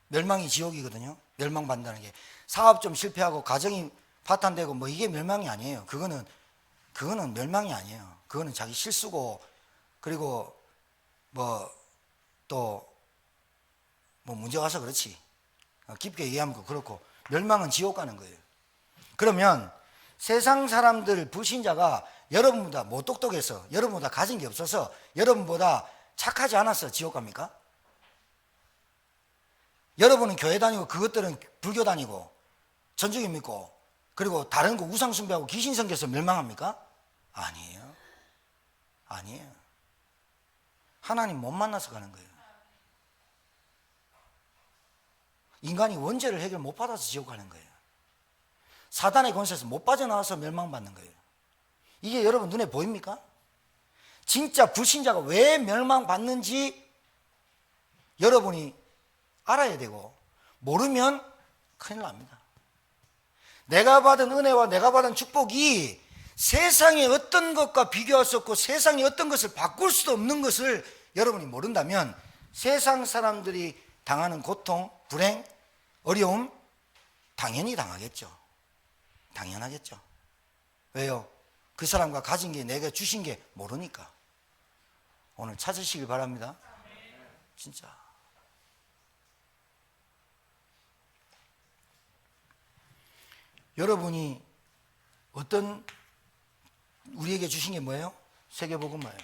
멸망이 지옥이거든요. 멸망받는다는 게 사업 좀 실패하고 가정이 파탄되고 뭐 이게 멸망이 아니에요. 그거는 멸망이 아니에요. 그거는 자기 실수고, 그리고 뭐 또 뭐 문제 와서 그렇지. 깊게 얘기하면 그렇고, 멸망은 지옥 가는 거예요. 그러면 세상 사람들, 불신자가 여러분보다 못 똑똑해서, 여러분보다 가진 게 없어서, 여러분보다 착하지 않아서 지옥 갑니까? 여러분은 교회 다니고 그것들은 불교 다니고 천주교 믿고 그리고 다른 거 우상 숭배하고 귀신 섬겨서 멸망합니까? 아니에요. 아니에요. 하나님 못 만나서 가는 거예요. 인간이 원죄를 해결 못 받아서 지옥 가는 거예요. 사단의 권세에서 못 빠져나와서 멸망받는 거예요. 이게 여러분 눈에 보입니까? 진짜 불신자가 왜 멸망받는지 여러분이 알아야 되고, 모르면 큰일 납니다. 내가 받은 은혜와 내가 받은 축복이 세상의 어떤 것과 비교할 수 없고 세상의 어떤 것을 바꿀 수도 없는 것을 여러분이 모른다면 세상 사람들이 당하는 고통, 불행, 어려움 당연히 당하겠죠. 당연하겠죠. 왜요? 그 사람과 가진 게 내가 주신 게 모르니까. 오늘 찾으시길 바랍니다. 진짜. 여러분이 어떤 우리에게 주신 게 뭐예요? 세계복음화예요.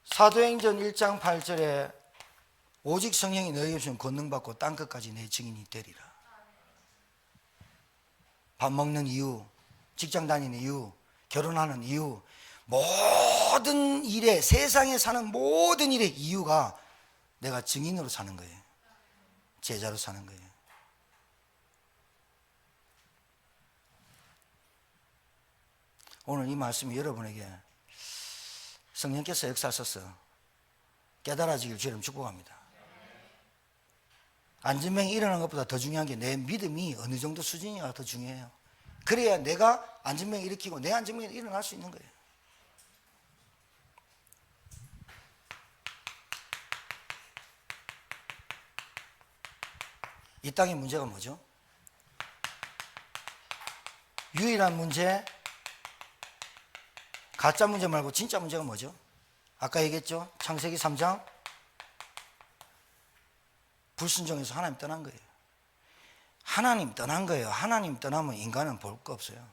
사도행전 1장 8절에 오직 성령이 너희에게 주신 권능받고 땅끝까지 내 증인이 되리라. 밥 먹는 이유, 직장 다니는 이유, 결혼하는 이유, 모든 일에, 세상에 사는 모든 일의 이유가 내가 증인으로 사는 거예요. 제자로 사는 거예요. 오늘 이 말씀이 여러분에게 성령께서 역사하셔서 깨달아지길 주님 축복합니다. 안전병이 일어나는 것보다 더 중요한 게 내 믿음이 어느 정도 수준이가 더 중요해요. 그래야 내가 안전병을 일으키고 내 안전병이 일어날 수 있는 거예요. 이 땅의 문제가 뭐죠? 유일한 문제, 가짜 문제 말고 진짜 문제가 뭐죠? 아까 얘기했죠? 창세기 3장 불순종해서 하나님 떠난 거예요. 하나님 떠난 거예요. 하나님 떠나면 인간은 볼 거 없어요.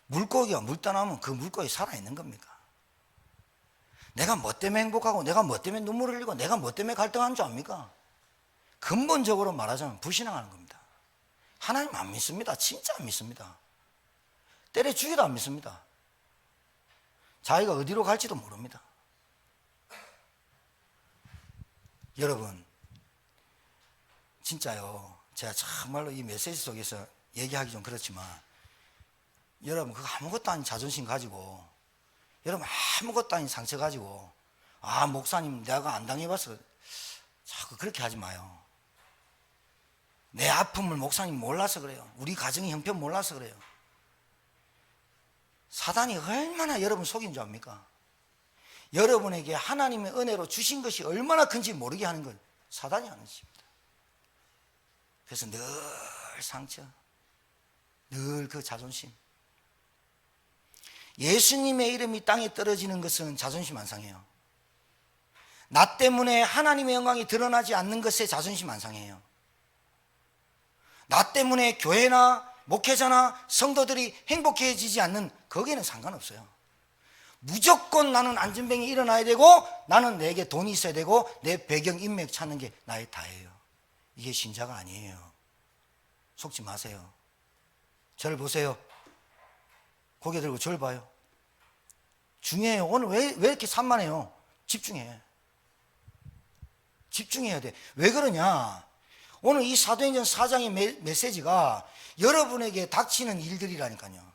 물고기가 물 떠나면 그 물고기 살아있는 겁니까? 내가 뭐 때문에 행복하고 내가 뭐 때문에 눈물을 흘리고 내가 뭐 때문에 갈등하는 줄 압니까? 근본적으로 말하자면 불신앙하는 겁니다. 하나님 안 믿습니다. 진짜 안 믿습니다. 때려 죽여도 안 믿습니다. 자기가 어디로 갈지도 모릅니다. 여러분, 진짜요. 제가 정말로 이 메시지 속에서 얘기하기 좀 그렇지만 여러분 그거 아무것도 아닌 자존심 가지고 여러분 아무것도 아닌 상처 가지고 아 목사님 내가 안 당해봐서 자꾸 그렇게 하지 마요. 내 아픔을 목사님 몰라서 그래요. 우리 가정의 형편 몰라서 그래요. 사단이 얼마나 여러분 속인 줄 압니까? 여러분에게 하나님의 은혜로 주신 것이 얼마나 큰지 모르게 하는 건 사단이 하는 짓입니다. 그래서 늘 상처, 늘 그 자존심. 예수님의 이름이 땅에 떨어지는 것은 자존심 안 상해요. 나 때문에 하나님의 영광이 드러나지 않는 것에 자존심 안 상해요. 나 때문에 교회나 목회자나 성도들이 행복해지지 않는 거기에는 상관없어요. 무조건 나는 안전병이 일어나야 되고 나는 내게 돈이 있어야 되고 내 배경 인맥 찾는 게 나의 다예요. 이게 신자가 아니에요. 속지 마세요. 저를 보세요. 고개 들고 저를 봐요. 중요해요. 오늘 왜 이렇게 산만해요? 집중해. 집중해야 돼. 왜 그러냐? 오늘 이 사도행전 4장의 메시지가 여러분에게 닥치는 일들이라니까요.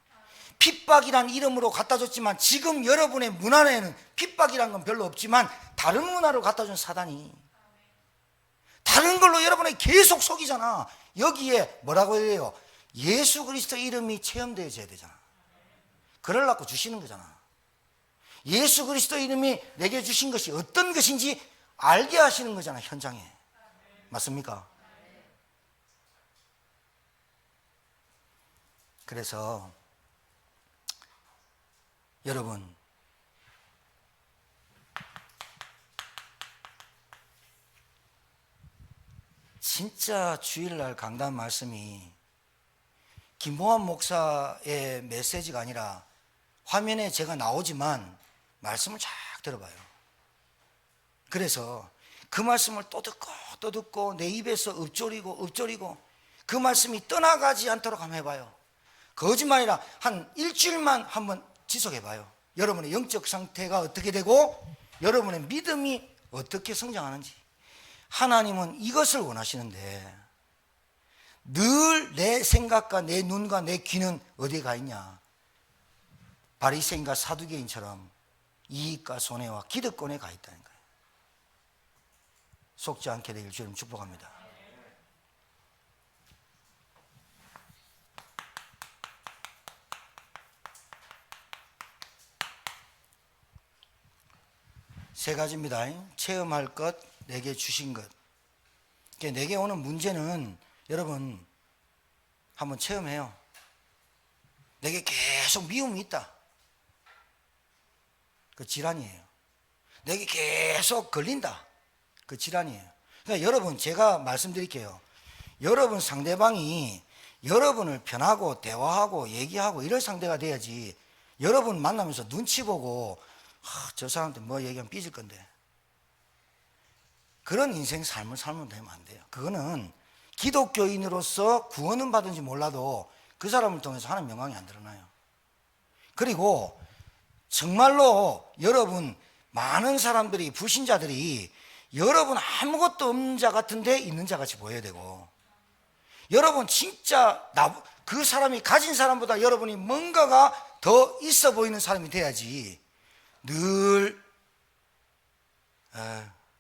핍박이란 이름으로 갖다 줬지만 지금 여러분의 문 안에는 핍박이란 건 별로 없지만 다른 문화로 갖다 준 사단이 다른 걸로 여러분에게 계속 속이잖아. 여기에 뭐라고 해요? 예수 그리스도 이름이 체험되어져야 되잖아. 그러려고 주시는 거잖아. 예수 그리스도 이름이 내게 주신 것이 어떤 것인지 알게 하시는 거잖아, 현장에. 맞습니까? 그래서 여러분 진짜 주일날 강단 말씀이 김봉환 목사의 메시지가 아니라 화면에 제가 나오지만 말씀을 쫙 들어봐요. 그래서 그 말씀을 또 듣고 내 입에서 읊조리고 그 말씀이 떠나가지 않도록 한번 해봐요. 거짓말이라 한 일주일만 한번 지속해봐요. 여러분의 영적 상태가 어떻게 되고 여러분의 믿음이 어떻게 성장하는지. 하나님은 이것을 원하시는데 늘 내 생각과 내 눈과 내 귀는 어디에 가 있냐? 바리새인과 사두개인처럼 이익과 손해와 기득권에 가 있다는 거예요. 속지 않게 되길 주님 축복합니다. 세 가지입니다. 체험할 것, 내게 주신 것. 내게 오는 문제는 여러분 한번 체험해요. 내게 계속 미움이 있다. 그 질환이에요. 내게 계속 걸린다. 그 질환이에요. 그러니까 여러분 제가 말씀드릴게요. 여러분 상대방이 여러분을 편하고 대화하고 얘기하고 이럴 상대가 돼야지. 여러분 만나면서 눈치 보고 저 사람한테 뭐 얘기하면 삐질 건데 그런 인생 삶을 살면 되면 안 돼요. 그거는 기독교인으로서 구원은 받은지 몰라도 그 사람을 통해서 하나님 영광이 안 드러나요. 그리고 정말로 여러분 많은 사람들이 불신자들이 여러분 아무것도 없는 자 같은데 있는 자 같이 보여야 되고 여러분 진짜 그 사람이 가진 사람보다 여러분이 뭔가가 더 있어 보이는 사람이 돼야지. 늘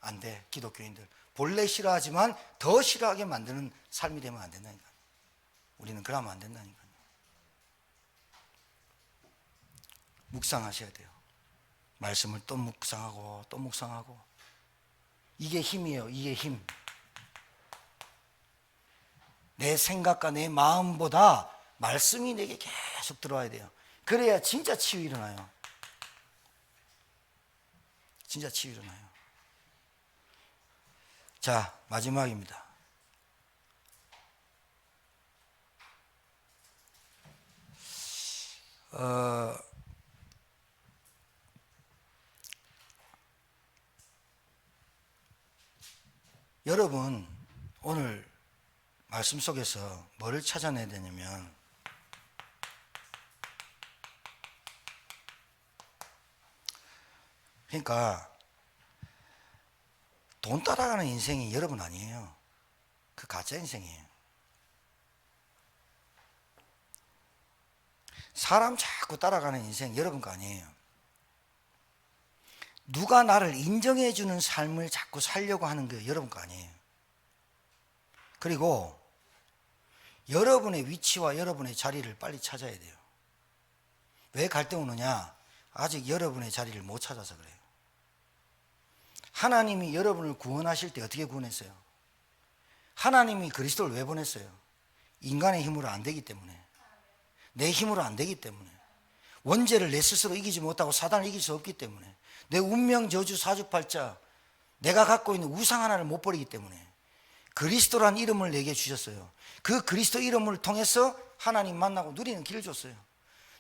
안 돼. 기독교인들 본래 싫어하지만 더 싫어하게 만드는 삶이 되면 안 된다니까. 우리는 그러면 안 된다니까. 묵상하셔야 돼요. 말씀을 또 묵상하고 또 묵상하고. 이게 힘이에요. 이게 힘. 내 생각과 내 마음보다 말씀이 내게 계속 들어와야 돼요. 그래야 진짜 치유 일어나요. 진짜 치유 일어나요. 자, 마지막입니다. 여러분 오늘 말씀 속에서 뭐를 찾아내야 되냐면 그러니까 돈 따라가는 인생이 여러분 아니에요. 그 가짜 인생이에요. 사람 자꾸 따라가는 인생 여러분 거 아니에요. 누가 나를 인정해 주는 삶을 자꾸 살려고 하는 게 여러분 거 아니에요. 그리고 여러분의 위치와 여러분의 자리를 빨리 찾아야 돼요. 왜 갈등 오느냐? 아직 여러분의 자리를 못 찾아서 그래요. 하나님이 여러분을 구원하실 때 어떻게 구원했어요? 하나님이 그리스도를 왜 보냈어요? 인간의 힘으로 안 되기 때문에, 내 힘으로 안 되기 때문에, 원죄를 내 스스로 이기지 못하고 사단을 이길 수 없기 때문에, 내 운명 저주 사주팔자 내가 갖고 있는 우상 하나를 못 버리기 때문에 그리스도란 이름을 내게 주셨어요. 그 그리스도 이름을 통해서 하나님 만나고 누리는 길을 줬어요.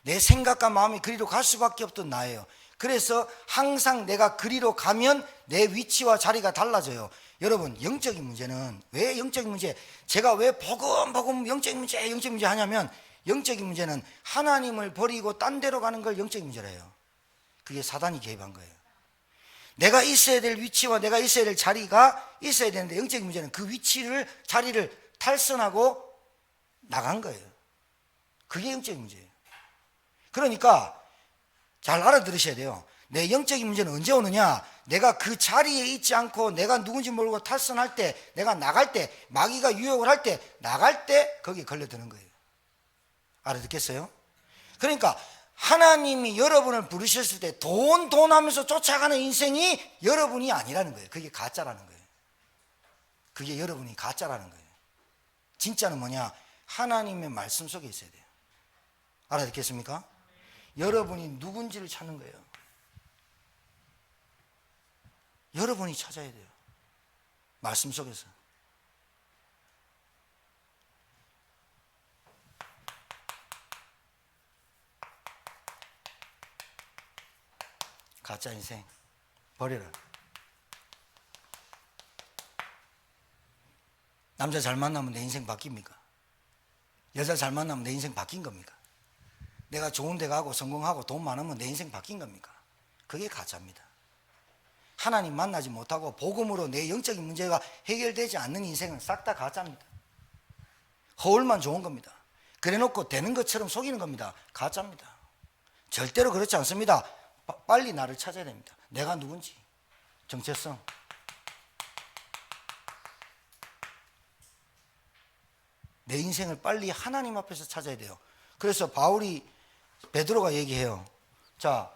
내 생각과 마음이 그리로 갈 수밖에 없던 나예요. 그래서 항상 내가 그리로 가면 내 위치와 자리가 달라져요. 여러분 영적인 문제는 왜 영적인 문제, 제가 왜 복음 영적인 문제 하냐면 영적인 문제는 하나님을 버리고 딴 데로 가는 걸 영적인 문제래요. 그게 사단이 개입한 거예요. 내가 있어야 될 위치와 내가 있어야 될 자리가 있어야 되는데 영적인 문제는 그 위치를 자리를 탈선하고 나간 거예요. 그게 영적인 문제예요. 그러니까 잘 알아들으셔야 돼요. 내 영적인 문제는 언제 오느냐? 내가 그 자리에 있지 않고 내가 누군지 모르고 탈선할 때, 내가 나갈 때, 마귀가 유혹을 할 때, 나갈 때 거기에 걸려드는 거예요. 알아듣겠어요? 그러니까 하나님이 여러분을 부르셨을 때 돈 하면서 쫓아가는 인생이 여러분이 아니라는 거예요. 그게 가짜라는 거예요. 그게 여러분이 가짜라는 거예요. 진짜는 뭐냐? 하나님의 말씀 속에 있어야 돼요. 알아듣겠습니까? 여러분이 누군지를 찾는 거예요. 여러분이 찾아야 돼요. 말씀 속에서. 가짜 인생. 버려라. 남자 잘 만나면 내 인생 바뀝니까? 여자 잘 만나면 내 인생 바뀐 겁니까? 내가 좋은 데 가고 성공하고 돈 많으면 내 인생 바뀐 겁니까? 그게 가짜입니다. 하나님 만나지 못하고 복음으로 내 영적인 문제가 해결되지 않는 인생은 싹 다 가짜입니다. 허울만 좋은 겁니다. 그래놓고 되는 것처럼 속이는 겁니다. 가짜입니다. 절대로 그렇지 않습니다. 빨리 나를 찾아야 됩니다. 내가 누군지, 정체성. 내 인생을 빨리 하나님 앞에서 찾아야 돼요. 그래서 베드로가 얘기해요. 자,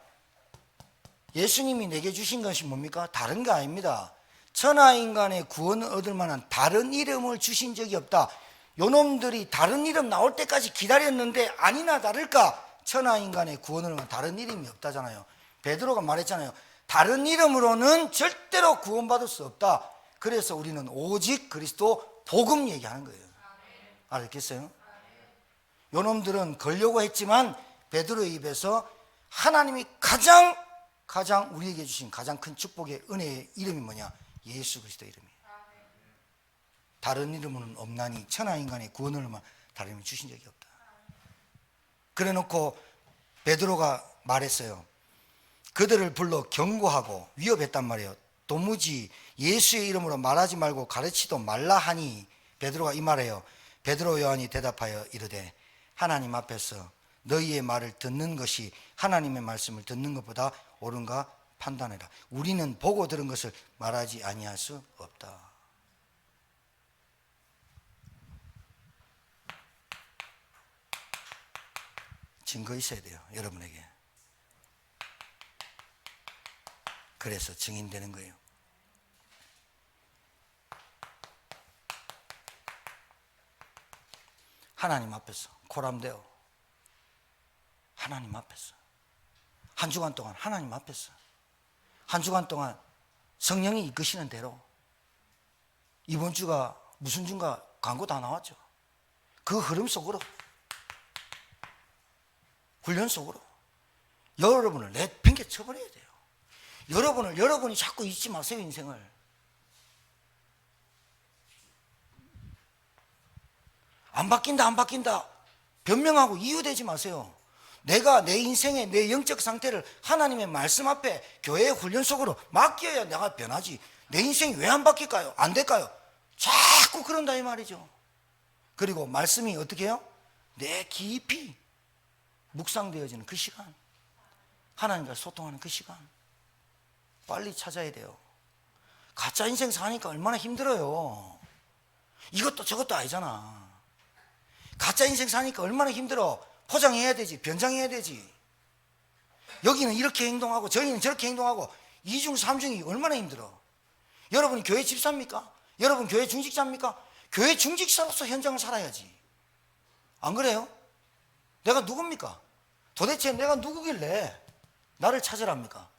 예수님이 내게 주신 것이 뭡니까? 다른 거 아닙니다. 천하인간의 구원을 얻을 만한 다른 이름을 주신 적이 없다. 요놈들이 다른 이름 나올 때까지 기다렸는데 아니나 다를까 천하인간의 구원을 얻는 다른 이름이 없다잖아요. 베드로가 말했잖아요. 다른 이름으로는 절대로 구원받을 수 없다. 그래서 우리는 오직 그리스도 복음 얘기하는 거예요. 알겠어요? 요놈들은 걸려고 했지만 베드로의 입에서 하나님이 가장 우리에게 주신 가장 큰 축복의 은혜의 이름이 뭐냐? 예수 그리스도 이름이에요. 다른 이름은 없나니 천하인간의 구원을만 다른 이름 주신 적이 없다. 그래 놓고 베드로가 말했어요. 그들을 불러 경고하고 위협했단 말이에요. 도무지 예수의 이름으로 말하지 말고 가르치도 말라 하니 베드로가 이 말해요. 베드로 요한이 대답하여 이르되 하나님 앞에서 너희의 말을 듣는 것이 하나님의 말씀을 듣는 것보다 옳은가 판단해라. 우리는 보고 들은 것을 말하지 아니할 수 없다. 증거 있어야 돼요, 여러분에게. 그래서 증인되는 거예요. 하나님 앞에서 코람데오, 하나님 앞에서 한 주간 동안 하나님 앞에서 한 주간 동안 성령이 이끄시는 대로 이번 주가 무슨 주인가 광고 다 나왔죠. 그 흐름 속으로 훈련 속으로 여러분을 내팽개 쳐버려야 돼요. 여러분이 자꾸 잊지 마세요. 인생을 안 바뀐다 변명하고 이유되지 마세요. 내가 내 인생의 내 영적 상태를 하나님의 말씀 앞에 교회의 훈련 속으로 맡겨야 내가 변하지. 내 인생이 왜 안 바뀔까요? 안 될까요? 자꾸 그런다 이 말이죠. 그리고 말씀이 어떻게 해요? 내 깊이 묵상되어지는 그 시간, 하나님과 소통하는 그 시간 빨리 찾아야 돼요. 가짜 인생 사니까 얼마나 힘들어요. 이것도 저것도 아니잖아. 가짜 인생 사니까 얼마나 힘들어. 포장해야 되지, 변장해야 되지. 여기는 이렇게 행동하고 저기는 저렇게 행동하고 이중 삼중이 얼마나 힘들어. 여러분이 교회 집사입니까? 여러분 교회 중직자입니까? 교회 중직자로서 현장을 살아야지. 안 그래요? 내가 누굽니까? 도대체 내가 누구길래 나를 찾으랍니까?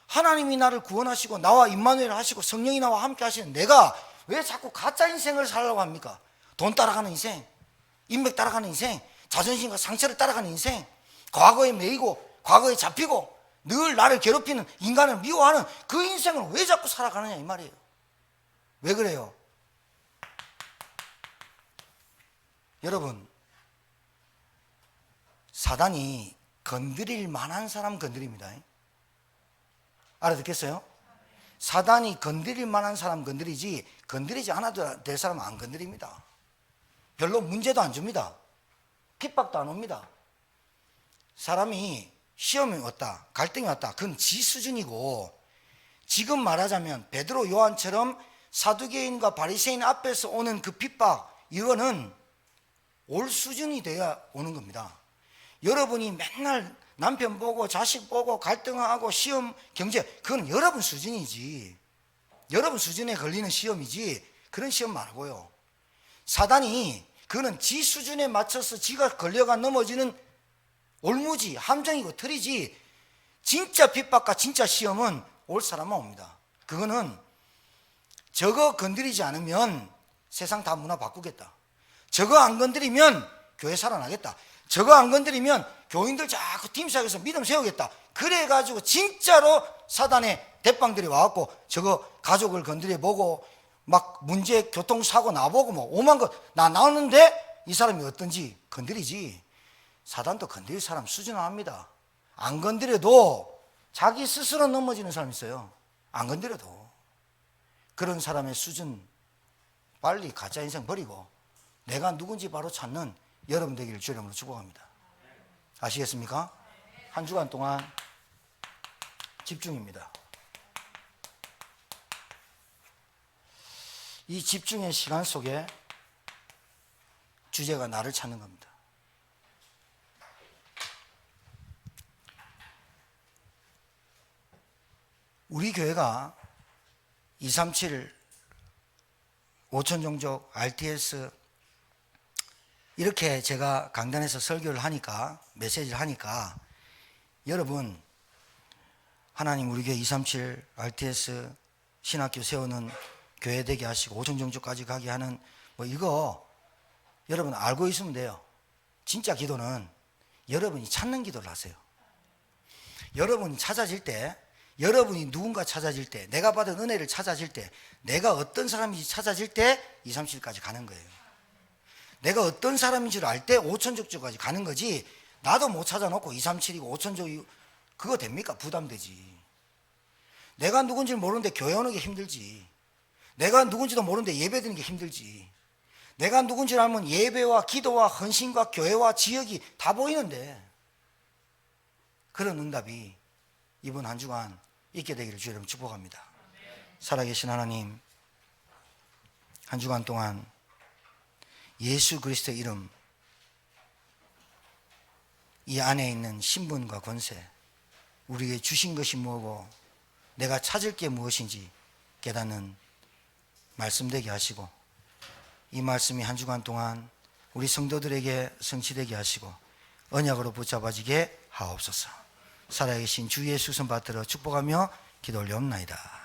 하나님이 나를 구원하시고 나와 임마누엘 하시고 성령이 나와 함께 하시는 내가 왜 자꾸 가짜 인생을 살려고 합니까? 돈 따라가는 인생, 인맥 따라가는 인생, 자존심과 상처를 따라가는 인생, 과거에 매이고 과거에 잡히고 늘 나를 괴롭히는 인간을 미워하는 그 인생을 왜 자꾸 살아가느냐 이 말이에요. 왜 그래요? 여러분, 사단이 건드릴 만한 사람 건드립니다. 알아듣겠어요? 사단이 건드릴 만한 사람 건드리지 건드리지 않아도 될 사람은 안 건드립니다. 별로 문제도 안 줍니다. 핍박도 안 옵니다. 사람이 시험이 왔다, 갈등이 왔다, 그건 지 수준이고, 지금 말하자면 베드로 요한처럼 사두개인과 바리새인 앞에서 오는 그 핍박, 이거는 올 수준이 돼야 오는 겁니다. 여러분이 맨날 남편 보고 자식 보고 갈등하고 시험 경제, 그건 여러분 수준이지, 여러분 수준에 걸리는 시험이지 그런 시험 말고요. 사단이 그거는 지 수준에 맞춰서 지가 걸려가 넘어지는 올무지, 함정이고 틀이지, 진짜 핍박과 진짜 시험은 올 사람만 옵니다. 그거는 저거 건드리지 않으면 세상 다 문화 바꾸겠다, 저거 안 건드리면 교회 살아나겠다, 저거 안 건드리면 교인들 자꾸 팀사에서 믿음 세우겠다. 그래가지고 진짜로 사단의 대빵들이 와갖고 저거 가족을 건드려보고 막 문제 교통사고 나보고 뭐 오만 거 나오는데 이 사람이 어떤지 건드리지. 사단도 건드릴 사람 수준합니다. 안 건드려도 자기 스스로 넘어지는 사람 있어요. 안 건드려도. 그런 사람의 수준 빨리 가짜 인생 버리고 내가 누군지 바로 찾는 여러분 되기를 주의 이름으로 축복합니다. 아시겠습니까? 한 주간 동안 집중입니다. 이 집중의 시간 속에 주제가 나를 찾는 겁니다. 우리 교회가 237 5천종족 RTS 이렇게 제가 강단에서 설교를 하니까 메시지를 하니까 여러분 하나님 우리 교회 237 RTS 신학교 세우는 교회 되게 하시고 5천종족까지 가게 하는 뭐 이거 여러분 알고 있으면 돼요. 진짜 기도는 여러분이 찾는 기도를 하세요. 여러분이 찾아질 때, 여러분이 누군가 찾아질 때, 내가 받은 은혜를 찾아질 때, 내가 어떤 사람인지 찾아질 때 237까지 가는 거예요. 내가 어떤 사람인 줄 알 때 5천족까지 가는 거지. 나도 못 찾아놓고 237이고 5천족이고 그거 됩니까? 부담되지. 내가 누군지 모르는데 교회 오는 게 힘들지. 내가 누군지도 모르는데 예배 드리는 게 힘들지. 내가 누군지 알면 예배와 기도와 헌신과 교회와 지역이 다 보이는데 그런 응답이 이번 한 주간 있게 되기를 주의 이름으로 축복합니다. 살아계신 하나님, 한 주간 동안 예수 그리스도의 이름, 이 안에 있는 신분과 권세, 우리에게 주신 것이 무엇이고 내가 찾을 게 무엇인지 깨닫는 말씀 되게 하시고 이 말씀이 한 주간 동안 우리 성도들에게 성취되게 하시고 언약으로 붙잡아지게 하옵소서. 살아계신 주 예수 선 받들어 축복하며 기도 올려옵나이다.